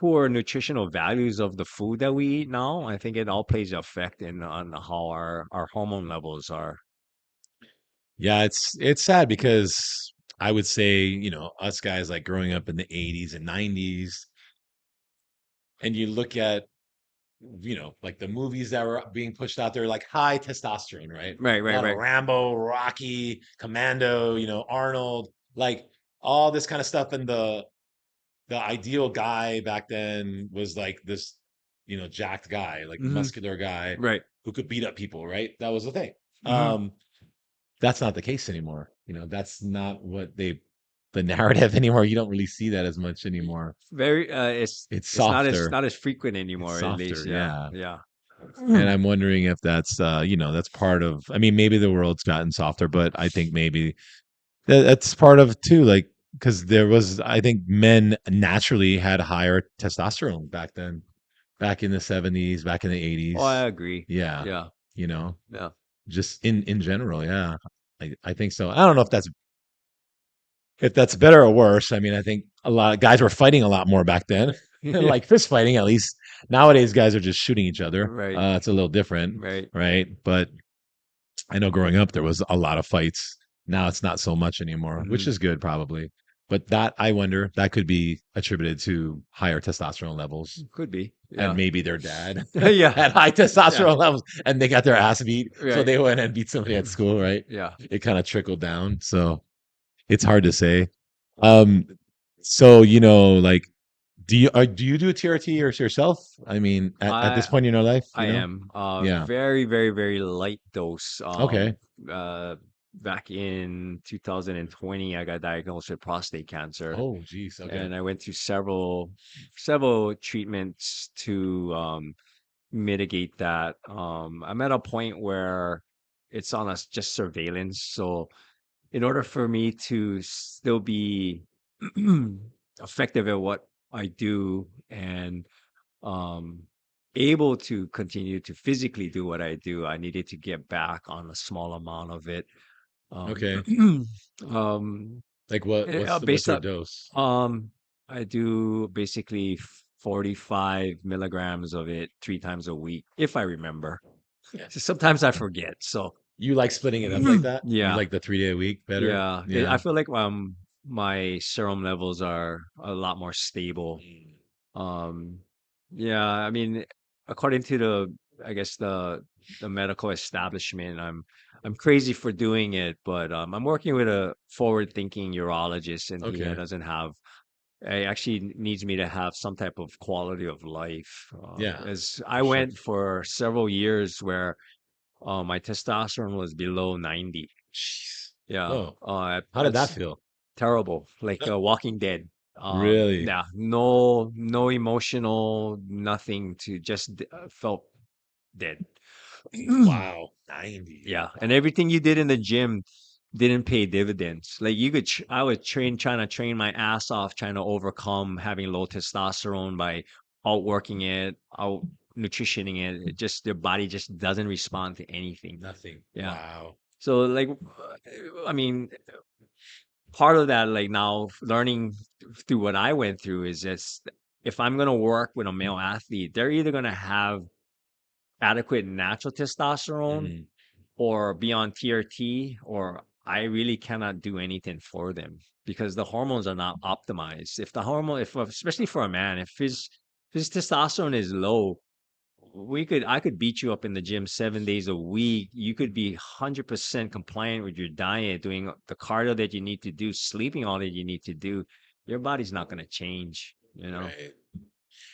poor nutritional values of the food that we eat now, I think it all plays an effect in on how our hormone levels are. Yeah, it's sad because I would say, us guys like growing up in the 80s and 90s, and you look at, like the movies that were being pushed out there, like high testosterone, right? Right, A right, lot of right. Rambo, Rocky, Commando, Arnold, like all this kind of stuff. And the ideal guy back then was like this, jacked guy, like Hmm. muscular guy Right. who could beat up people, right? That was the thing. Hmm. That's not the case anymore. That's not the narrative anymore. You don't really see that as much anymore. Very It's it's not as softer. not as frequent It's anymore, at least. softer. Yeah. Yeah. Yeah. And I'm wondering if that's part of, I mean, maybe the world's gotten softer, but I think maybe that's part of it too. Like, because I think men naturally had higher testosterone back then, back in the 70s, back in the Oh, I 80s. agree. Yeah. Yeah. You know, Yeah. just in general. Yeah. I think so. I don't know if that's better or worse. I mean, I think a lot of guys were fighting a lot more back then, Yeah. like fist fighting at least. Nowadays, guys are just shooting each other. Right. It's a little different, Right. right? But I know growing up there was a lot of fights. Now it's not so much anymore, which Hmm. is good probably. But that I wonder that could be attributed to higher testosterone levels, Could be. and Yeah. maybe their dad Yeah. had high Yeah. testosterone levels and they got their ass beat, so Right. they went and beat somebody at school, right? Yeah. It kind of trickled down, so it's hard to say. Um, so like, do you do a TRT or yourself? I mean, at this I point in your life, I am yeah. very, very, very light dose. Okay. Uh, Back in 2020, I got diagnosed with prostate cancer, Oh, geez. Okay. and I went through several treatments to mitigate that. I'm at a point where it's on us just surveillance. So in order for me to still be effective at what I do and um, able to continue to physically do what I do, I needed to get back on a small amount of it. Um, Okay. um, Like what's Based your on dose? um, I do basically 45 milligrams of it 3 times a week, if I remember. Yeah. So sometimes I forget. So You like splitting it up like that? You yeah, like the 3-day a week better? yeah. I Yeah. feel like my serum levels are a lot more stable. Mm. Um, yeah, I mean, according to I guess the medical establishment, I'm crazy for doing it, but I'm working with a forward-thinking urologist, and he Okay. doesn't have. He actually needs me to have some type of quality of life. Yeah, As I for sure. went for several years where my testosterone was below 90. Jeez. Yeah, Whoa. How did that that's feel? terrible, like Walking Dead. Really? Yeah, no emotional, nothing to just felt dead. Wow. 90. Yeah, and Wow. everything you did in the gym didn't pay dividends. Like I was trying to train my ass off, trying to overcome having low testosterone by outworking it, out nutritioning it. It just the body just doesn't respond to anything. Nothing. Yeah. Wow. So like, I mean, part of that, like now learning through what I went through is just if I'm gonna work with a male athlete, they're either gonna have adequate natural testosterone Mhm. or be on TRT, or I really cannot do anything for them because the hormones are not optimized. If the hormone, if especially for a man, if his testosterone is low, I could beat you up in the gym 7 days a week. You could be 100% compliant with your diet, doing the cardio that you need to do, sleeping all that you need to do. Your body's not going to change, you know. Right.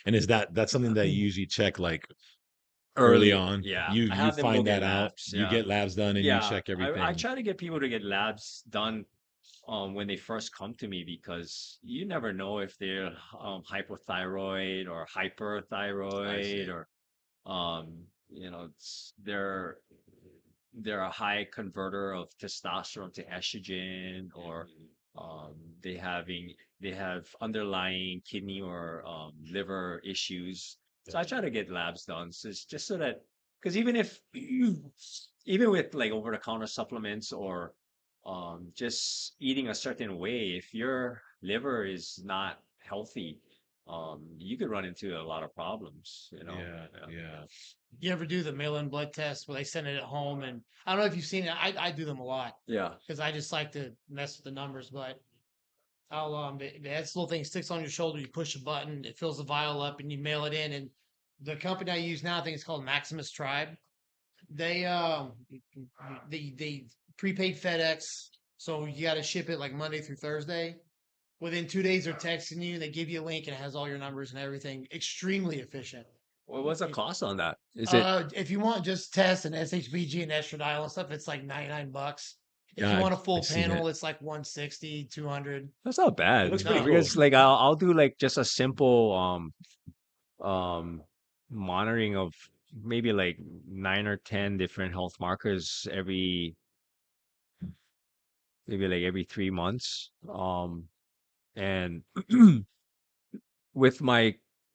And is that's something that you usually check like early Early, on? yeah. You I you have them go find get that out. labs. You Yeah. get labs done and you Yeah. check I everything. try to get people to get labs done when they first come to me because you never know if they're hypothyroid or I hyperthyroid see. or they're a high converter of testosterone to estrogen, or Mhm. um, they have underlying kidney or liver issues. So I try to get labs done. So it's just so that because even if even with like over the counter supplements or just eating a certain way, if your liver is not healthy, you could run into a lot of problems, you know. Yeah, Yeah. yeah. You ever do the mail-in blood test where they send it at home? And I don't know if you've seen it. I do them a lot Yeah. because I just like to mess with the numbers. But I'll this little thing sticks on your shoulder. You push a button, it fills the vial up, and you mail it in. And the company I use now, I think it's called Maximus Tribe. They they prepaid FedEx, so you got to ship it like Monday through Thursday. Within 2 days, they're texting you. They give you a link and it has all your numbers and everything. Extremely efficient. Well, what's the cost on that? Is it If you want just tests and SHBG and estradiol and stuff, it's like $99. If Yeah, you I've, want a full I've seen it. panel, it's like 160, 200. that's not It bad. looks pretty No. cool. Because like I'll do like just a simple um monitoring of maybe like 9 or 10 different health markers every maybe like every 3 months. And with my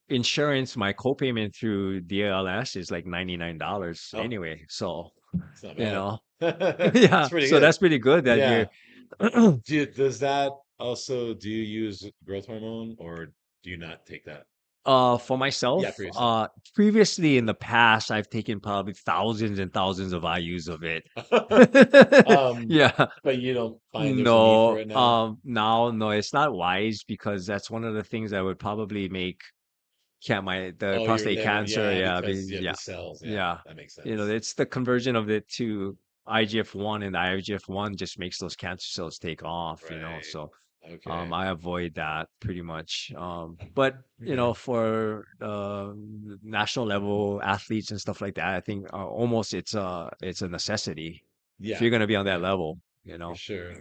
insurance, my copayment through DLS is like $99 Oh, anyway. So, it's not you bad. know, It's yeah. pretty So good. that's pretty good that you're Yeah. Does that also, do you use growth hormone or do you not take that? For Yeah, myself, for yourself. previously in the past, I've taken probably thousands and thousands of IUs of it. Um, Yeah. but you don't find there's a need for No, it now? now, no, it's not wise because that's one of the things that would probably make the Oh, your prostate liver, cancer. yeah, Yeah, because you have yeah, the cells. Yeah, yeah. that makes You know, sense. it's the conversion of it to IGF-1, and the IGF-1 just makes those cancer cells take off, you know. Right. So, Okay. I avoid that pretty much. But you Okay. know, for national level athletes and stuff like that, I think almost it's a necessity if Yeah, you're going to be on that yeah, level, you for know. sure.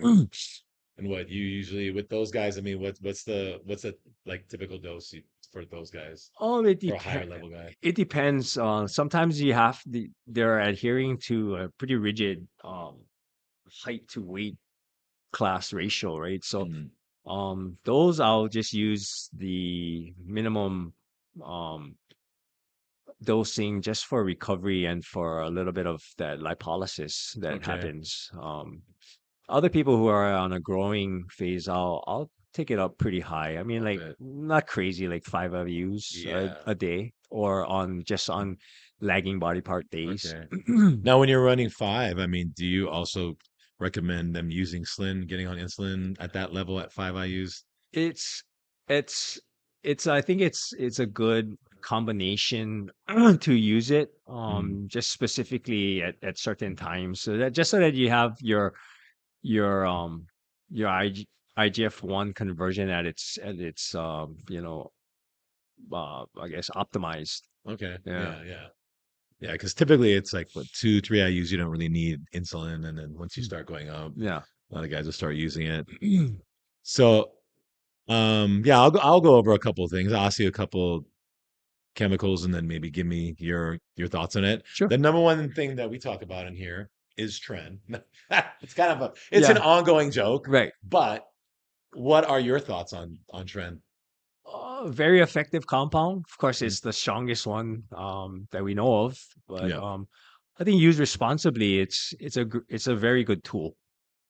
And what you usually with those guys, I mean, what's the like typical dose for those guys Oh, it for a depends. higher level guy? It depends. Sometimes they're adhering to a pretty rigid height to weight class ratio, right? So Mhm. those I'll just use the minimum um dosing just for recovery and for a little bit of that lipolysis that Okay. happens. Other people who are on a growing phase, I'll take it up pretty high. I mean, Up like it. not crazy, like 5 IUs Yeah. a day, or on lagging body part days. Okay. Now, when you're running five, I mean, do you also recommend them using Slin, getting on insulin at that level at 5 IUs? It's it's I think it's a good combination to use it Mm. just specifically at certain times, so that just so that you have your your IGF-1 conversion at its I guess optimized. Okay. Yeah. Yeah. Yeah. Yeah. Because typically it's like what 2, 3 IUs. You don't really need insulin, and then once you Mm. start going up, Yeah. a lot of guys will start using it. So, yeah, I'll go over a couple of things. I'll ask you a couple chemicals, and then maybe give me your thoughts on it. Sure. The number one thing that we talk about in here is trend. It's an Yeah. ongoing joke, Right. but what are your thoughts on trend? Very effective compound. Of course, Mhm. it's the strongest one that we know of, but Yeah. I think used responsibly, it's a very good tool.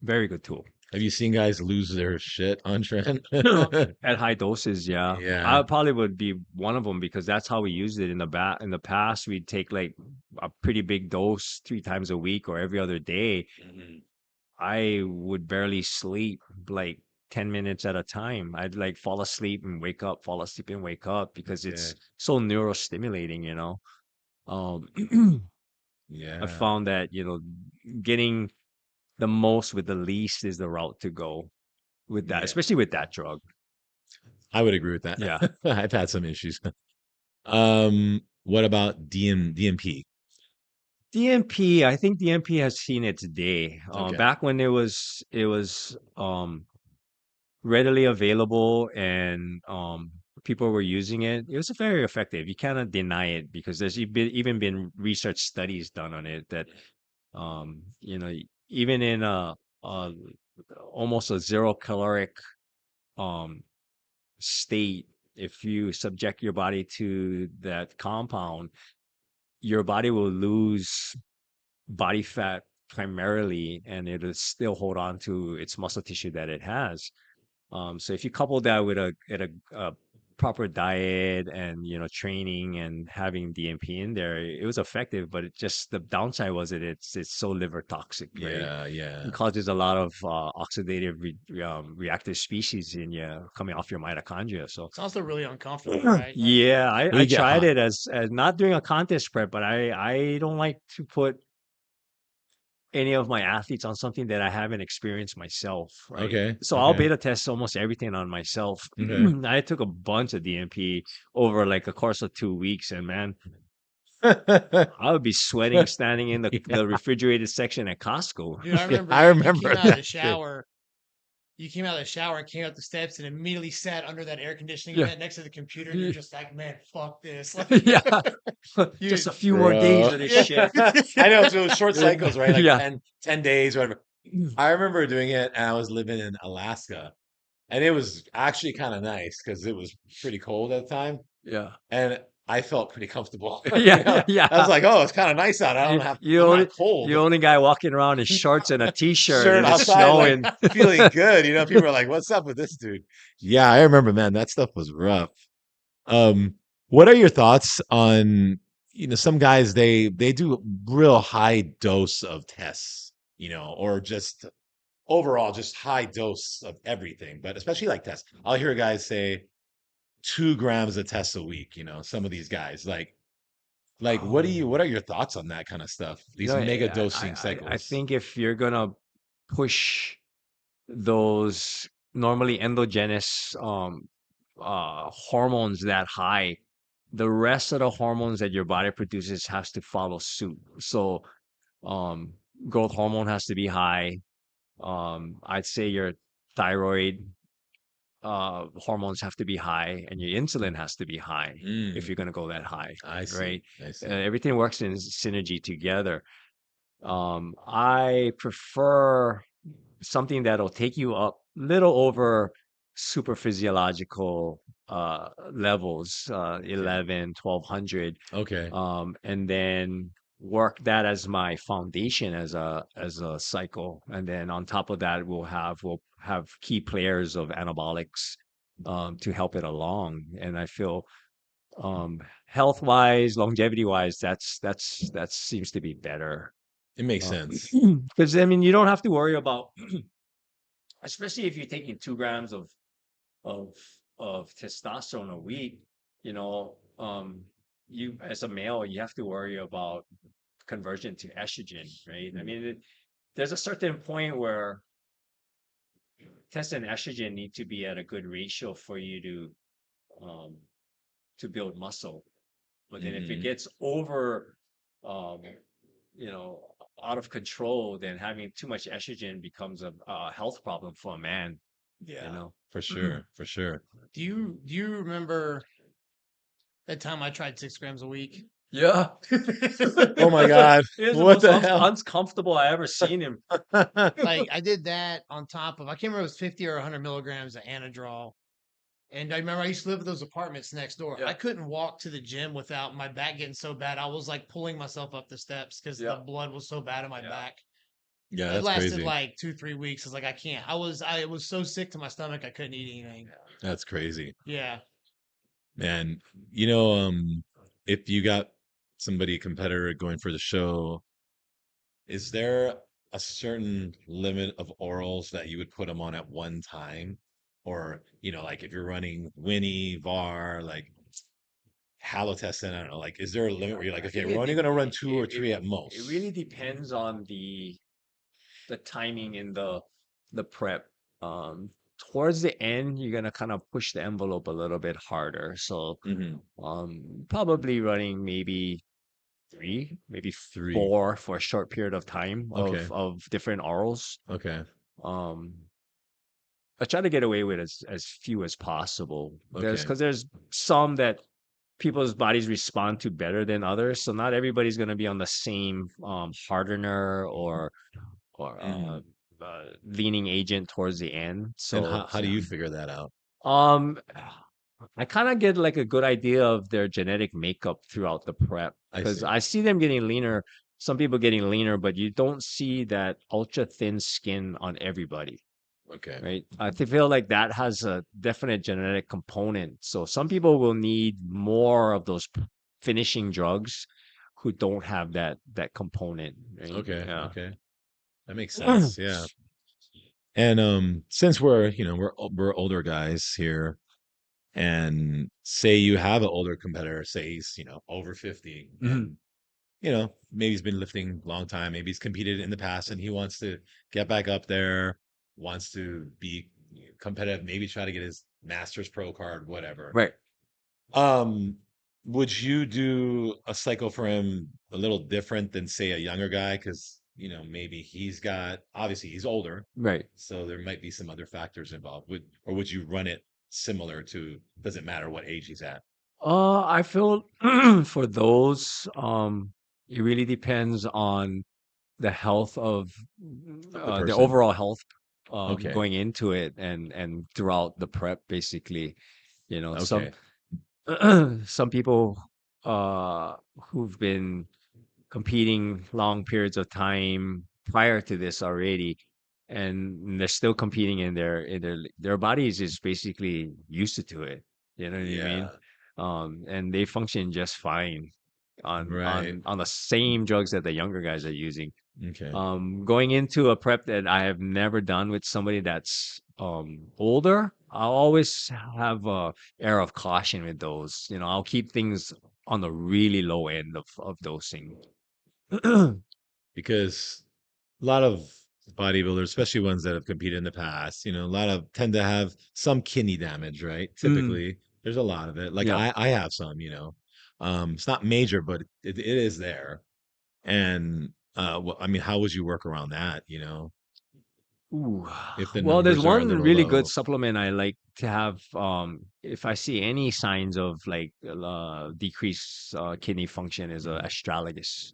Very good tool. Have you seen guys lose their shit on trend? At high doses, yeah. Yeah. I probably would be one of them because that's how we used it in the past. We'd take like a pretty big dose 3 times a week or every other day. Mhm. I would barely sleep like 10 minutes at a time. I'd like fall asleep and wake up, fall asleep and wake up because it's Okay. so neurostimulating, you know. Um, I Yeah. found that, getting the most with the least is the route to go with that, Yeah. especially with that drug. I would agree with that. Yeah. I've had some issues. What about DMP? DMP, I think DMP has seen its day. Okay. Back when it was readily available and people were using it, it was very effective. You cannot deny it because there's even been research studies done on it that even in a almost a zero caloric um state, if you subject your body to that compound, your body will lose body fat primarily, and it'll still hold on to its muscle tissue that it has. So if you couple that with a proper diet and training and having DMP in there, it was effective. But it just the downside was it's so liver toxic, right? Yeah, yeah. It causes a lot of oxidative reactive species in you coming off your mitochondria. So It's also really uncomfortable, right? Like, yeah, When I you get tried hot. it as not doing a contest prep, but I don't like to put any of my athletes on something that I haven't experienced myself, right? Okay, So I'll okay, beta test almost everything on myself. okay. I took a bunch of DMP over like a course of 2 weeks, and man, I would be sweating standing in Yeah, the refrigerated section at Costco. dude, I yeah, remember I you came remember out of that the shit. shower. You came out of the shower and came up the steps and immediately sat under that air conditioning Yeah. vent next to the computer, and you're just like, man, fuck this. Like, Yeah. Just dude, a few more days Bro. of this yeah. shit. I know, so it was short cycles, right? Like Yeah. 10 days, whatever. I remember doing it, and I was living in Alaska, and it was actually kind of nice because it was pretty cold at the time, Yeah. and I felt pretty comfortable. Yeah. Yeah. I was Yeah. like, "Oh, it's kind of nice out. I don't You, have, you I'm only not cold." you only guy walking around in shorts and a t-shirt Shirt and it's outside, like snowing. feeling good. People are like, "What's up with this dude?" Yeah, I remember, man. That stuff was rough. Um, what are your thoughts on, some guys they do real high dose of tests, or just overall just high dose of everything, but especially like tests. I'll hear guys say 2 grams of tests a week, some of these guys. Like what Um, are your thoughts on that kind of stuff? you These know, mega I, dosing I cycles. think if you're gonna push those normally endogenous hormones that high, the rest of the hormones that your body produces has to follow suit. So um growth hormone has to be high. I'd say your thyroid hormones have to be high and your insulin has to be high if Mm, you're going to go that high, I see. right? I see. Everything works in synergy together. I prefer something that'll take you up little over super physiological levels, Okay. 11, 1200, Okay. and then work that as my foundation as a cycle, and then on top of that we'll have key players of anabolics to help it along. And I feel health wise, longevity wise, that seems to be better. It makes sense. Because I mean, you don't have to worry about, especially if you're taking 2 grams of testosterone a week. You know, you as a male, you have to worry about conversion to estrogen, right? I mean, there's a certain point where test and estrogen need to be at a good ratio for you um, to build muscle. But then if it Hmm. gets over, um, you know, out of control, then having too much estrogen becomes a health problem for a man. You Yeah. know. For sure. For sure. Do you remember that time I tried 6 grams a week? Yeah. Oh my God. He is the What most the hell? uncomfortable I ever seen him. Like, I did that on top of, I can't remember if it was 50 or 100 milligrams of Anadrol. And I remember I used to live with those apartments next door. Yeah. I couldn't walk to the gym without my back getting so bad. I was like pulling myself up the steps because the Yeah. blood was so bad in my Yeah. back. Yeah, It that's lasted crazy. like 2, 3 weeks. I was like, I can't. I was so sick to my stomach I couldn't eat anything. That's crazy. Yeah. Man, if you got somebody competitor going for the show, is there a certain limit of orals that you would put them on at one time? Or, like if you're running Winnie, VAR, like Halotestin, I don't know, like is there a limit where you're like, I okay, think we're it only dep- gonna run it, two or it, three it, at it really most? depends on the timing in the prep. Towards the end, you're gonna kind of push the envelope a little bit harder. So Hmm. probably running maybe three, maybe Three. four for a short period of time of Okay. of different orals. Okay. Um, I try to get away with as few as possible. There's Okay. because there's some that people's bodies respond to better than others. So not everybody's going to be on the same hardener or Mm. leaning agent towards the end. And So how do you figure that out? um, I kind of get like a good idea of their genetic makeup throughout the prep I because see. I see them getting leaner. Some people getting leaner, but you don't see that ultra thin skin on everybody. Okay. right? Feel like that has a definite genetic component. So some people will need more of those finishing drugs who don't have that component, right? Okay. Yeah. Okay. That makes sense. Yeah. And since we're, we're older guys here, and say you have an older competitor, say he's, over 50, Mhm. and maybe he's been lifting a long time, maybe he's competed in the past and he wants to get back up there, wants to be competitive, maybe try to get his Masters Pro card, whatever. Right. Um, would you do a cycle for him a little different than say a younger guy? Because, maybe obviously he's older, Right. so there might be some other factors involved. Would you run it similar to, does it matter what age he's at? I feel for those, it really depends on the health of Of the the person. overall health Okay. going into it and throughout the prep, basically. Some Okay. some people uh who've been competing long periods of time prior to this already, and they're still competing in their bodies is basically used to it. You know what I mean? Yeah. And they function just fine on Right. the same drugs that the younger guys are using. Okay. Going into a prep that I have never done with somebody that's older, I'll always have a air of caution with those. I'll keep things on the really low end of dosing. Because a lot of bodybuilders, especially ones that have competed in the past, a lot of tend to have some kidney damage, right? Mm, Typically, there's a lot of it. Like yeah. I have some, it's not major, but it is there. And I mean, how would you work around that? Ooh. If the Well, there's numbers are a one little really good low. supplement I like to have. If I see any signs of like decreased kidney function, is a Mhm. astragalus.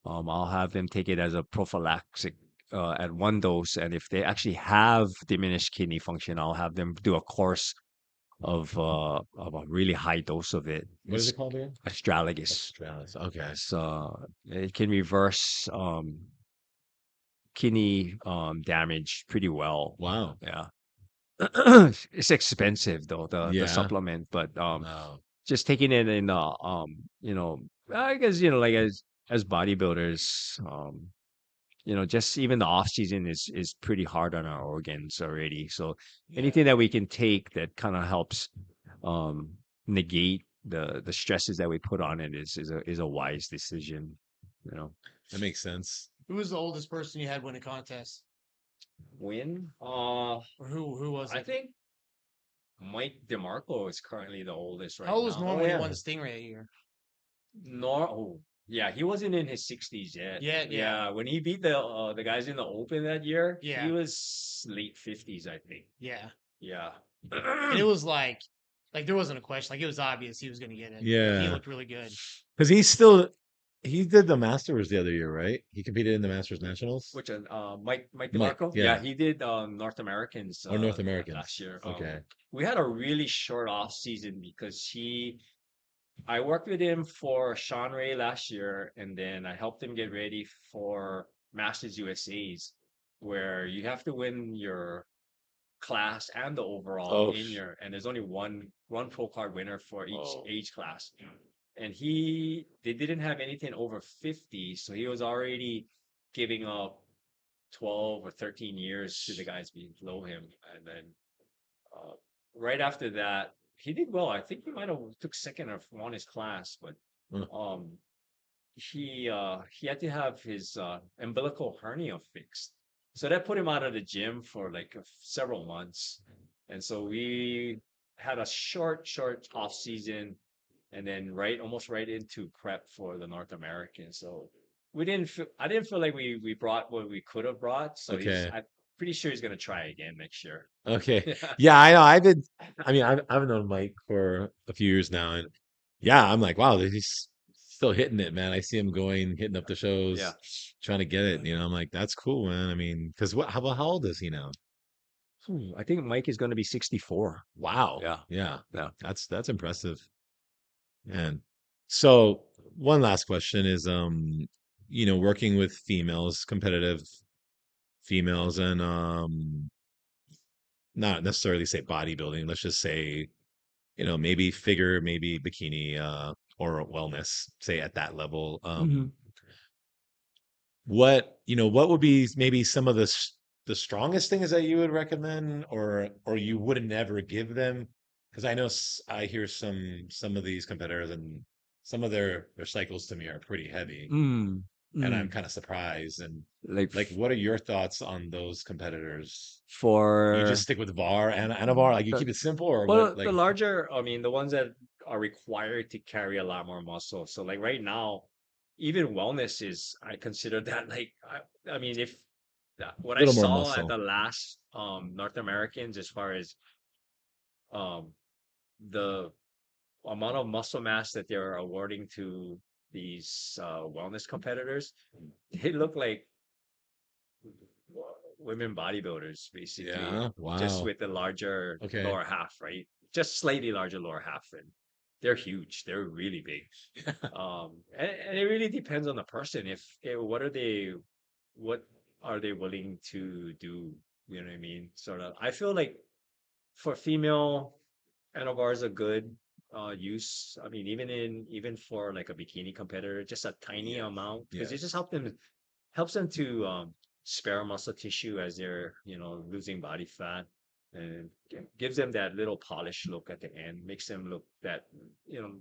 I'll have them take it as a prophylactic at one dose, and if they actually have diminished kidney function, I'll have them do a course of a really high dose of it. What is It's it called again? astragalus. Astralis. Okay. So it can reverse kidney damage pretty well. Wow. Yeah. It's expensive though, the Yeah. supplement, but Oh, just taking it in I guess like as bodybuilders, just even the off season is pretty hard on our organs already. So yeah. anything that we can take that kind of helps um negate the stresses that we put on it is a wise decision, you know. That makes sense. Who was the oldest person you had win a contest, Win? or who was I it? think Mike DeMarco is currently the oldest How right old was now. Oh Norm when he won yeah. the Stingray that year? Yeah, he wasn't in his 60s yet. Yeah, yeah, Yeah, when he beat the guys in the Open that year, he yeah, was late 50s, I think. yeah. Yeah. And it was like there wasn't a question. Like it was obvious he was going to get it. Like he Yeah. looked really good. Because he did the Masters the other year, right? He competed in the Masters Nationals. Which Mike Mike, DeMarco? Yeah, yeah, he did North Americans or North last Americans. year. Okay. We had a really short off season because I worked with him for Sean Ray last year, and then I helped him get ready for Masters USA's, where you have to win your class and the overall Oh, and there's only one pro card winner for each oh, age class. And they didn't have anything over 50, so he was already giving up 12 or 13 years to the guys below him. And then uh, right after that, he did well. I think he might have took second or won his class, but huh, um, he had to have his umbilical hernia fixed, so that put him out of the gym for like several months. And so we had a short off season, and then almost right into prep for the North American. So I didn't feel like we brought what we could have brought. So okay. I'm pretty sure he's gonna try again next year. Okay. Yeah. Yeah, I know. I mean, I've known Mike for a few years now, and yeah, I'm like, wow, he's still hitting it, man. I see him hitting up the Yeah. shows, trying to get it. I'm like, that's cool, man. I mean, because how old is he now? I think Mike is gonna be 64. Wow. Yeah. Yeah, Yeah. that's impressive. And so one last question is, working with females, competitive females, and not necessarily say bodybuilding. Let's just say, maybe figure, maybe bikini, or wellness, say at that level. Mhm. What would be maybe some of the strongest things that you would recommend, or you would never give them? Because I know I hear some of these competitors, and some of their cycles to me are pretty heavy, Mm, and I'm mm. kind of surprised. And Like like, what are your thoughts on those competitors? You just for stick with VAR and a VAR, like you the keep it simple, or what? well, the Like, larger, I mean, the ones that are required to carry a lot more muscle. So like right now, even wellness is, I consider that like, I mean, if what a I little more saw at muscle. the last North Americans as far as um the amount of muscle mass that they're awarding to these wellness competitors, they look like women bodybuilders, basically, Yeah. just Wow. with the larger Okay. lower half, right? Just slightly larger lower half, and they're huge. They're really big. And it really depends on the person. If what are they willing to do? You know what I mean? Sort of. I feel like for female handlebars are good use. I mean, even for like a bikini competitor, just a tiny Yes. amount because it just Yes. helps them to spare muscle tissue as they're losing body fat, and gives them that little polished look at the end. Makes them look that you know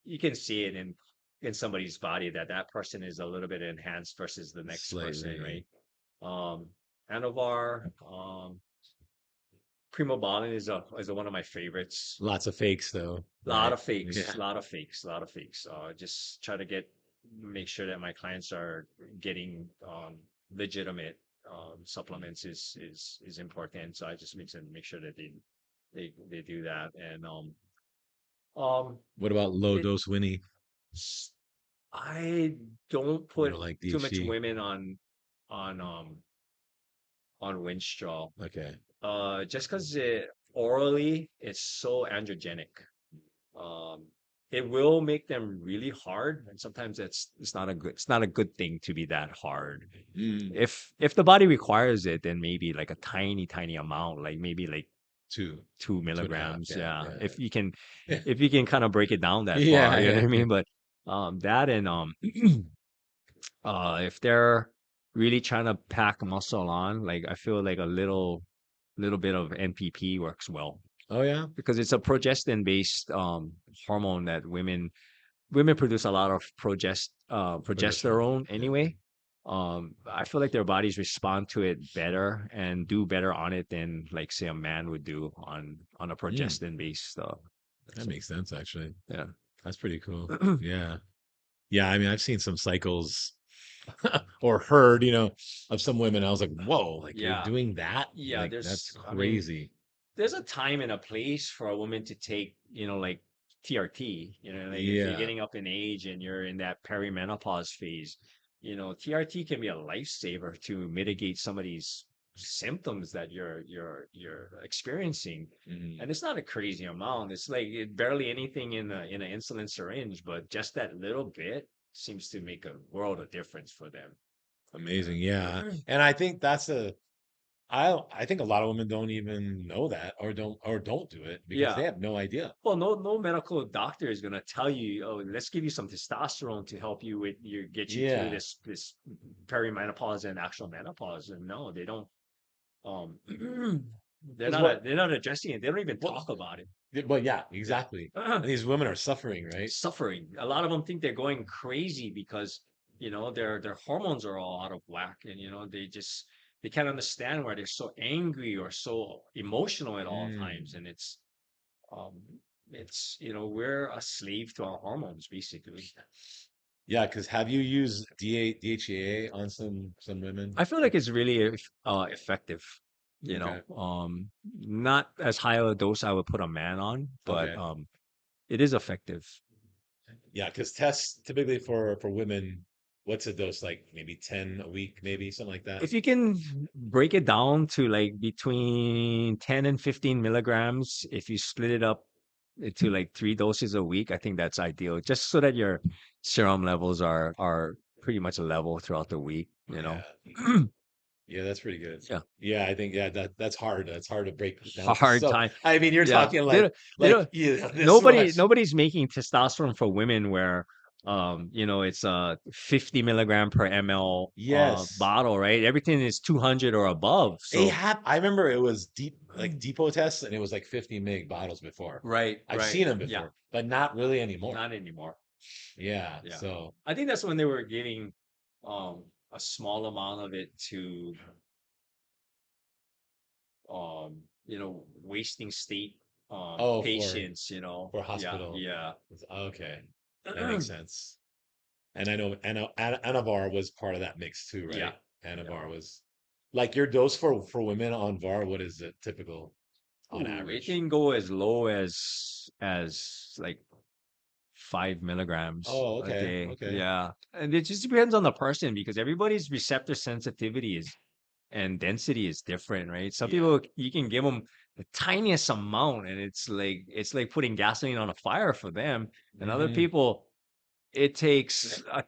you can see it in somebody's body that that person is a little bit enhanced versus the next person, Slightly. right? Handlebar, Primo Ballin is one of my favorites. Lots of fakes though, Lot right? of fakes, Yeah. lot of fakes, lot of fakes. Just try to make sure that my clients are getting legitimate supplements is important. So I just make sure that they do that. And um What about low it dose Winnie? s- I don't You put don't like too much DHT? women on on Winstraw. Okay. Just because orally it's so androgenic. Um, it will make them really hard, and sometimes it's not a good thing to be that hard. Mm, If the body requires it, then maybe like a tiny amount, like maybe like two, two 2.5. milligrams. Yeah. Yeah, Yeah. if you can kind of break it down that far, Yeah. you know what I Yeah. mean. But that and if they're really trying to pack muscle on, like I feel like a little bit of NPP works well Oh yeah. because it's a progestin based hormone that women produce a lot of Progesterone. progesterone Yeah. anyway. I feel like their bodies respond to it better and do better on it than like say a man would do on a Mm, progestin based that makes sense actually. yeah. That's pretty cool. Yeah. Yeah. I mean, I've seen some cycles or heard, of some women. I was like, whoa, like you're Yeah, doing that? yeah, Like that's there's I mean crazy. there's a time and a place for a woman to take, like TRT, like if you're Yeah. getting up in age and you're in that perimenopause phase, TRT can be a lifesaver to mitigate some of these symptoms that you're experiencing. Mhm. And it's not a crazy amount. It's like barely anything in an insulin syringe, but just that little bit seems to make a world of difference for them. Amazing. Yeah. Yeah. And I think I think a lot of women don't even know that, or don't do it because Yeah. they have no idea. Well, no medical doctor is gonna tell you, oh, let's give you some testosterone to help you get you through Yeah. this perimenopause and actual menopause. And no, they don't. Um, Because what they're not addressing it. They don't even what talk about it. but yeah, Yeah, exactly. And these women are suffering, right? suffering. A lot of them think they're going crazy because their hormones are all out of whack, and they can't understand why they're so angry or so emotional at all times, Mm. and um, we're a slave to our hormones, basically. Yeah, because have you used DHEA on some women? I feel like it's really effective. Okay. Not as high a dose I would put a man on, but Okay. it is effective. Yeah, because tests typically for women, what's a dose like? Maybe 10 a week, maybe something like that. If you can break it down to like between 10 and 15 milligrams, if you split it up into like 3 doses a week, I think that's ideal. Just so that your serum levels are pretty much level throughout the week. Yeah. Yeah, that's pretty good. Yeah. Yeah, I think that's hard. That's hard to break down. Hard So time. I mean, you're Yeah. talking They don't this much. nobody's making testosterone for women where it's a 50 milligram per ml Yes. bottle, right? Everything is 200 or above. So I remember it was depot tests and it was like 50 mg bottles before. right, I've right. seen them Yeah. before, but not really anymore. Not anymore. Yeah. Yeah. So I think that's when they were giving a small amount of it to wasting state oh patients, for Yeah, hospital. yeah. Okay. That makes sense. And I know Anavar was part of that mix too, Yeah. right? Yeah. Anavar was like your dose for women on VAR, what is it typical on Ooh, it average? can go as low as like 5 milligrams Oh, a okay. day. Okay. Yeah. And it just depends on the person because everybody's receptor sensitivity is and density is different, right? Some Yeah. people you can give them the tiniest amount and it's like putting gasoline on a fire for them. And other Hmm. people, it takes a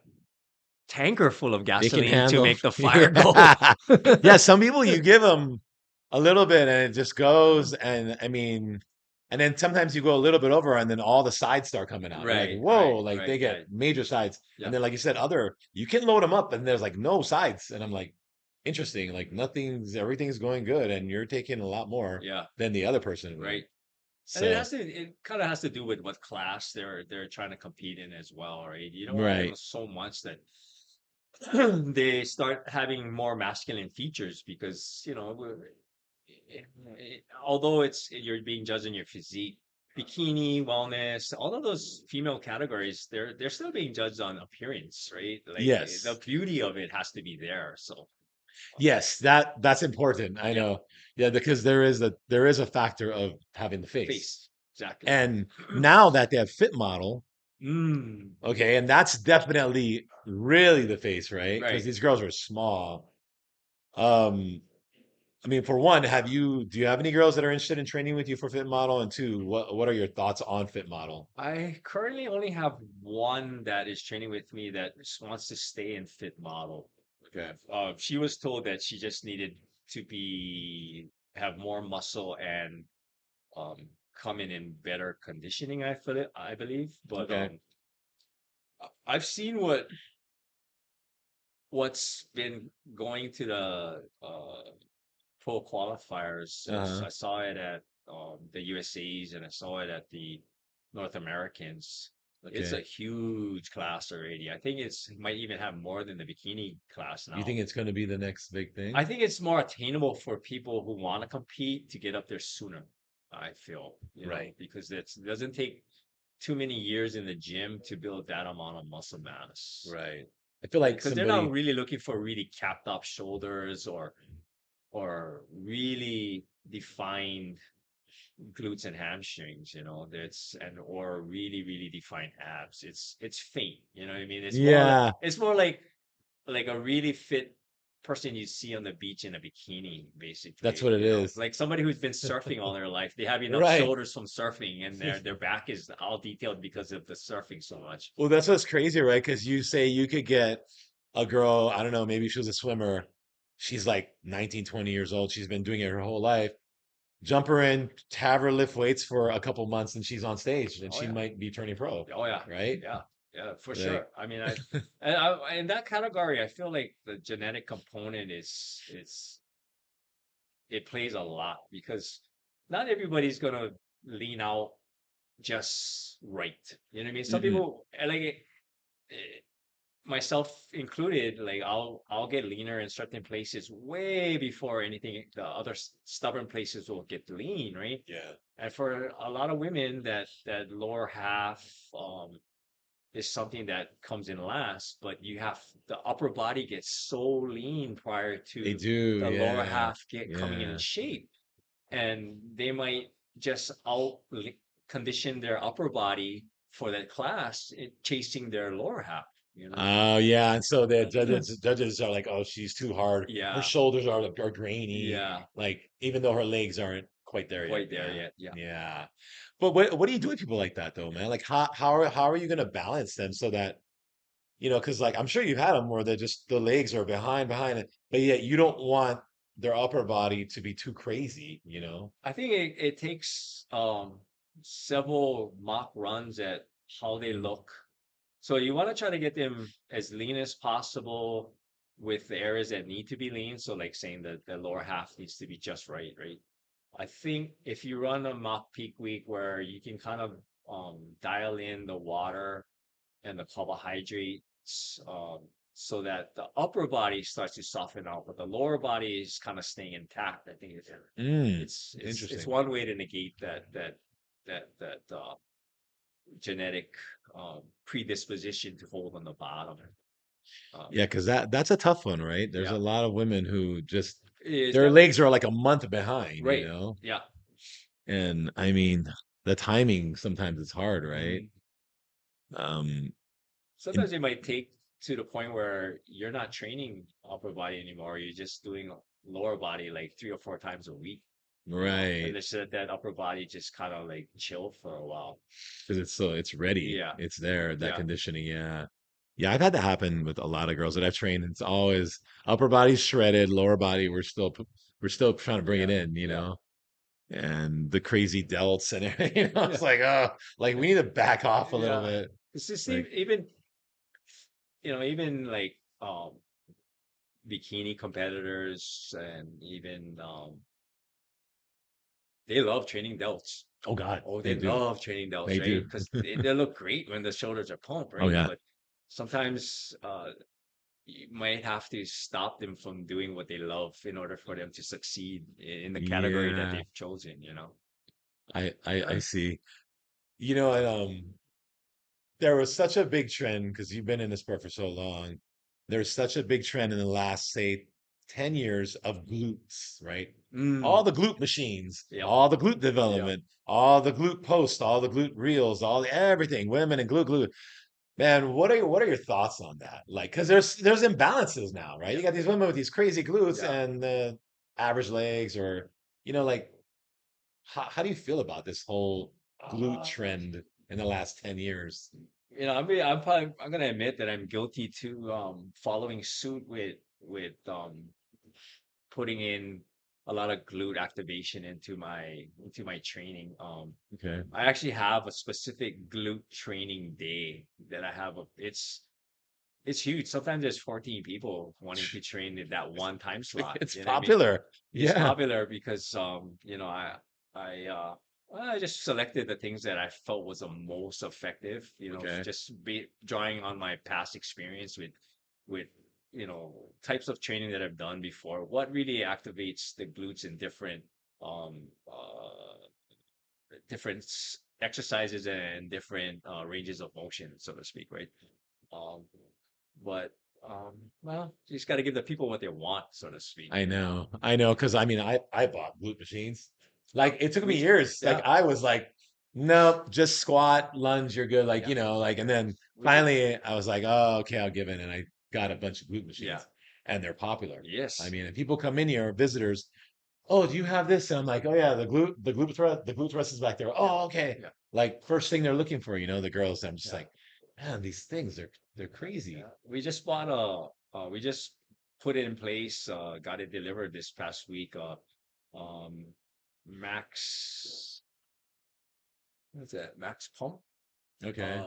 tanker full of They can gasoline to handle. make the fire go. Yeah. Yeah, some people you give them a little bit and it just goes and I mean and then sometimes you go a little bit over and then all the sides start coming out. You're like, Right, "Whoa," right, like they right, get right. major sides. And Yeah, then like you said other you can load them up and there's like no sides and I'm like interesting. Like everything's going good and you're taking a lot more yeah, than the other person would. right. And So, it kind of has to do with what class they're trying to compete in as well, right? You don't want to give them right. so much that they start having more masculine features because although you're being judged on your physique, bikini, wellness, all of those female categories, they're still being judged on appearance, right? Like the Yes. beauty of it has to be there. So Yes, that's important. I yeah, know. Yeah, because there is a factor of having the face. face exactly. And now that they have Fit Model, Mm, okay, and that's definitely really the face, right? Because right. these girls are small. Um, I mean, for one, do you have any girls that are interested in training with you for Fit Model? And two, what are your thoughts on Fit Model? I currently only have one that is training with me that wants to stay in fit model. Okay. She was told that she just needed to be have more muscle and come in better conditioning. I believe, but Okay. I've seen what's been going to the pro qualifiers. Uh-huh. I saw it at the USA's and I saw it at the North Americans. It's a Okay. huge class already. I think it might even have more than the bikini class You now. think it's going to be the next big I thing? think it's more attainable for people who want to compete to get up there sooner. I feel, Right. because it doesn't take too many years in the gym to build that amount of muscle mass. Right. I feel like Because they're not somebody, really looking for really capped up shoulders or really defined glutes and hamstrings, that's and or really, really defined abs. It's faint, you know what I mean? yeah, It's more like a really fit person you see on the beach in a bikini, that's basically, what it is. like somebody who's been surfing all their life. They have enough Right. shoulders from surfing and their back is all detailed because of the surfing so much. Well, that's what's crazy, right? Because you say you could get a girl, I don't know, maybe she was a swimmer. She's like 19, 20 years old. She's been doing it her whole life. Jump her in, have her lift weights for a couple months, and she's on stage, and Oh she yeah. might be turning pro, Oh yeah, right? yeah, yeah, for Like, sure. I mean, in that category, I feel like the genetic component it plays a lot because not everybody's gonna lean out just right. You know what I mean? Some mm-mm. people like myself included. Like I'll get leaner in certain places way before anything. The other stubborn places will get lean, right? Yeah. And for a lot of women, that lower half is something that comes in last, but the upper body gets so lean prior They to do, the lower yeah. half get coming in Yeah. shape. And they might just out condition their upper body for that class, chasing their lower half, you know? Oh, yeah. And so the judges are like, oh, she's too hard. Her Yeah, shoulders are grainy. yeah, Like, even though her legs aren't quite there yet. quite there Yeah. yet. Yeah. Yeah. But what do you do with people like that though, man? Like how are you gonna balance them so that you know, because like I'm sure you've had them where they're just the legs are behind it, but yet you don't want their upper body to be too crazy, you know? I think it takes several mock runs at how they look. So you want to try to get them as lean as possible with the areas that need to be lean. So like saying that the lower half needs to be just right, right? I think if you run a mock peak week where you can kind of dial in the water and the carbohydrates so that the upper body starts to soften out, but the lower body is kind of staying intact. I think Mm, it's interesting. one way to negate that genetic predisposition to hold on the bottom. Yeah, Um, because that's a tough one, right? There's yeah, a lot of women who just it's their definitely legs are like a month behind, you right. know? Yeah. And I mean, the timing sometimes is hard, right? Mhm. Um, and Sometimes it might take to the point where you're not training upper body anymore. You're just doing lower body like 3 or 4 times a week, and right, just let that upper body just kind of like chill for a while. because it's ready, Yeah. it's there, that Yeah. conditioning. Yeah, yeah, I've had that happen with a lot of girls that I've trained. It's always upper body's shredded, lower body we're still trying to bring it Yeah. in, you Yeah. know, and the crazy delts and everything. You know, Yeah. it's like, oh, like we need to back off a little Yeah. bit. It's just Like, even even like bikini competitors and even they love training delts. oh God, Oh, they they do, love training delts, they right? do. Because they look great when the shoulders are pumped, Oh right? yeah, But sometimes you might have to stop them from doing what they love in order for them to succeed in the category that yeah. they've chosen, you know? I see. You know, and there was such a big trend because you've been in this sport for so long. There's such a big trend in the last, say, 10 years of glutes, right? All Mm, the glute machines, yep, all the glute yep, development, all the glute posts, all the glute reels, all the everything, women and glute. Man, what are your thoughts on that? Like, because there's imbalances now, right? You yep, got these women with these crazy glutes yeah. and the average legs, or like how do you feel about this whole glute Uh, trend in the last 10 years? I'm gonna admit that I'm guilty to following suit with putting in a lot of glute activation into my training. Okay. I actually have a specific glute training day that I have. It's huge. Sometimes there's 14 people wanting to train in that one time slot. It's You know what I mean? popular. It's Yeah. popular because I I just selected the things that I felt was the most effective. Okay. Just be drawing on my past experience with types of training that I've done before. What really activates the glutes in um exercises and different ranges of motion, so to speak, right? Um, but well, you just got to give the people what they want, so to speak. I know, because I mean, I bought glute machines. Like it took me We, years. Like yeah, I was like, nope, just squat, lunge, you're good. Like yeah, like, and then we did, finally I was like, oh, okay, I'll give in, and I got a bunch of glute yeah, machines, and they're popular. I yes, mean, and people come in here, visitors. Oh, do you have this? And I'm like, oh yeah, the glute thrust is back there. yeah, Oh, okay. yeah, Like first thing they're looking for, the girls. I'm just yeah, like, man, these things they're crazy. yeah. We just put it in place. Got it delivered this past week. Um, Max, what's that? Max Pump, Okay.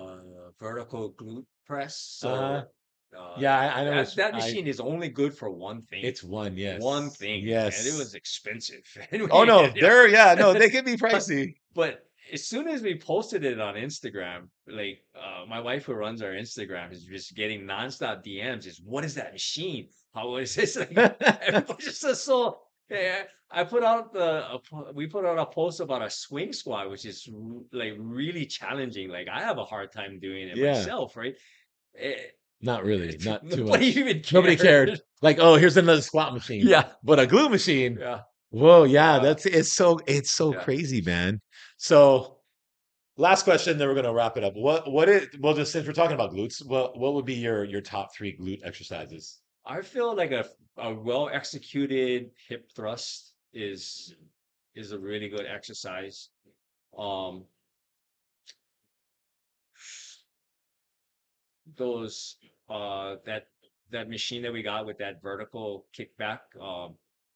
vertical glute press. Uh-huh. So uh, Yeah, I know that which that I machine is only good for one thing. it's one, One yes. thing, and it Yes. was expensive. And Oh we no, ended up, they're yeah, no, they can be pricey. but as soon as we posted it on Instagram, like my wife who runs our Instagram is just getting nonstop DMs. Is what is that machine? How is this? Like everybody just says so. Yeah, we put out a post about a swing squat, which is like really challenging. Like I have a hard time doing it Yeah, myself, right? Eh, not really, not too Nobody much. even Nobody cared. cared. Like, oh, here's another squat machine. Yeah, But a glue machine, yeah, whoa, yeah, uh, that's it's so yeah. crazy, man. So last question, then we're gonna wrap it up. Well, just since we're talking about glutes, what would be your top three glute exercises? I feel like a well executed hip thrust is a really good exercise. Um, those that machine that we got with that vertical kickback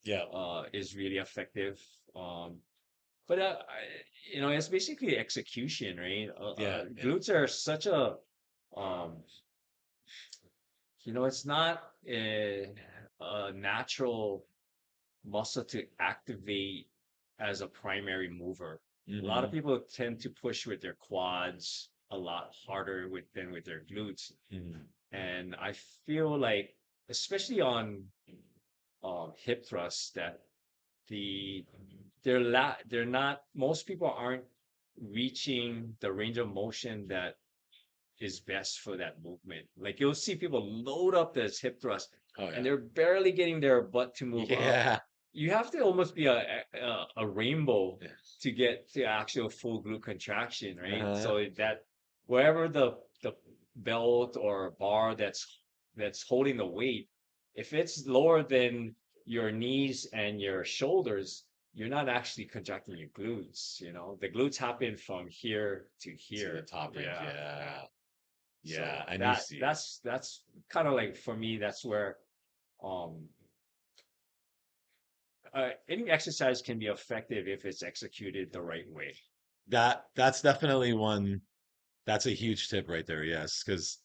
Yeah. is really effective. But it's basically execution, right? Yeah. Yeah. Glutes are such a um, it's not a natural muscle to activate as a primary mover. A lot of Hmm. people tend to push with their quads a lot harder than with their glutes. Hmm. And I feel like, especially on hip thrusts, that the they're not most people aren't reaching the range of motion that is best for that movement. Like you'll see people load up this hip thrust Oh and yeah. they're barely getting their butt to move up. Yeah. You have to almost be a rainbow Yeah. to get to actual full glute contraction, right? Uh-huh. So that wherever the belt or bar that's holding the weight, if it's lower than your knees and your shoulders, you're not actually contracting your glutes. The glutes happen from here to To the here. top range. Yeah, yeah. Yeah. Yeah. So And you that see. that's kind of like for me, that's where um any exercise can be effective if it's executed the right way. That's definitely one. That's a huge tip right there. Yes, because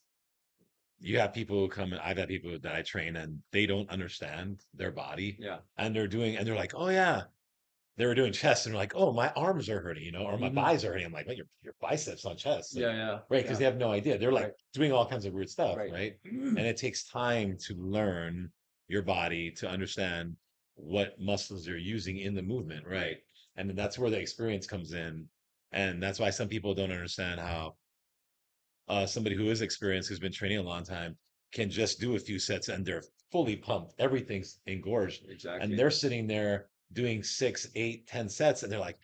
you have people who come. I've had people that I train and they don't understand their body, Yeah. and they're like, oh yeah, they were doing chest and they're like, oh my arms are hurting, or my Hmm. thighs are hurting. I'm like, what, your biceps on chest, like, Yeah, yeah, right? Because yeah. they have no idea. They're like Right, doing all kinds of weird stuff, right. right? And it takes time to learn your body to understand what muscles you're using in the movement, right? Right. And then that's where the experience comes in. And that's why some people don't understand how somebody who is experienced, who's been training a long time, can just do a few sets and they're fully pumped. Everything's engorged. And Exactly. they're sitting there doing 6, 8, 10 sets, and they're like,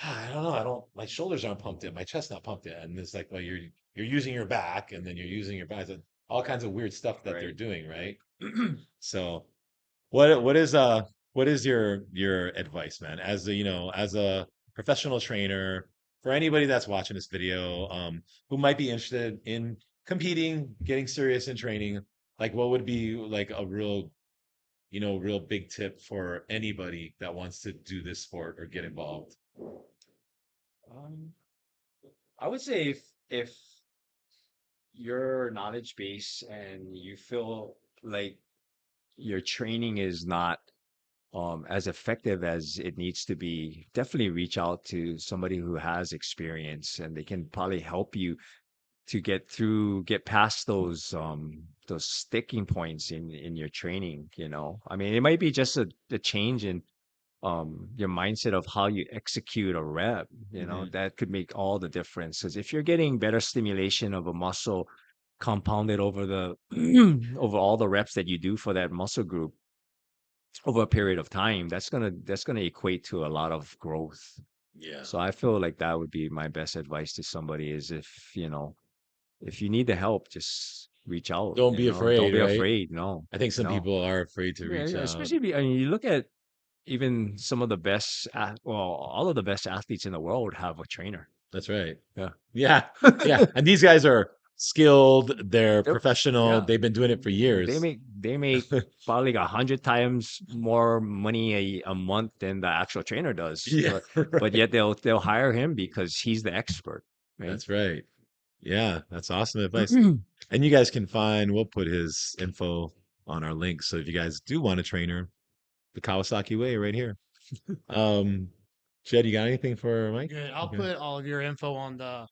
I don't know, my shoulders aren't pumped yet, my chest's not pumped yet. And it's like, well, you're using your back and then you're using your biceps, all kinds of weird stuff that they're Right, doing, right? right. So what is your advice, man, as a professional trainer, for anybody that's watching this video, who might be interested in competing, getting serious in training, like what would be like a real big tip for anybody that wants to do this sport or get involved? Um, I would say if your knowledge base and you feel like your training is not as effective as it needs to be, definitely reach out to somebody who has experience and they can probably help you to get past those sticking points in your training. I mean, it might be just a change in your mindset of how you execute a rep. Hmm. That could make all the difference, because if you're getting better stimulation of a muscle compounded over the over all the reps that you do for that muscle group over a period of time, that's gonna equate to a lot of growth. Yeah. So I feel like that would be my best advice to somebody, is if you need the help, just reach out. Don't be Don't afraid, be right? afraid. No, I think some no. people are afraid to Yeah, reach yeah, out. especially I mean, you look at even some of the best, well, all of the best athletes in the world have a trainer. That's right. Yeah. Yeah. Yeah. And these guys are skilled, they're Yep. professional, Yeah. they've been doing it for They years. make they make probably like 100 times more money a month than the actual trainer does. Yeah, But right. yet they'll hire him because he's the expert, right? That's right. Yeah, that's awesome advice. And you guys can we'll put his info on our link. So if you guys do want a trainer, the Kawasaki way right here. Um, Jed, you got anything for Mike? Good. I'll Okay. put all of your info on the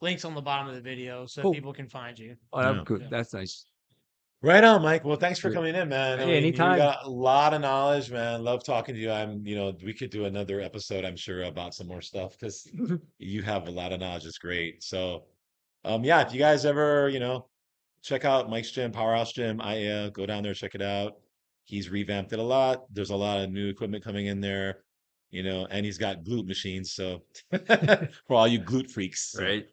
links on the bottom of the video so Cool. people can find you. Oh, that's Yeah. good. Yeah. That's nice. Right on, Mike. Well, thanks for Good. coming in, man. I Hey, mean, you anytime. got a lot of knowledge, man. Love talking to you. We could do another episode, I'm sure, about some more stuff because you have a lot of knowledge. It's great. So, yeah, if you guys ever, check out Mike's gym, Powerhouse Gym Aiea, go down there, check it out. He's revamped it a lot. There's a lot of new equipment coming in there, and he's got glute machines. So, for all you glute freaks. So, Right.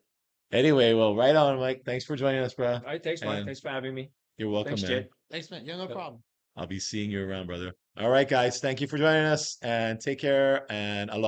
anyway, well, right on, Mike. Thanks for joining us, bro. All right. Thanks, Mike. And Thanks for having me. you're welcome, Thanks, man. Jed. Thanks, man. Yeah, no Yep. problem. I'll be seeing you around, brother. All right, guys. Thank you for joining us and take care and aloha.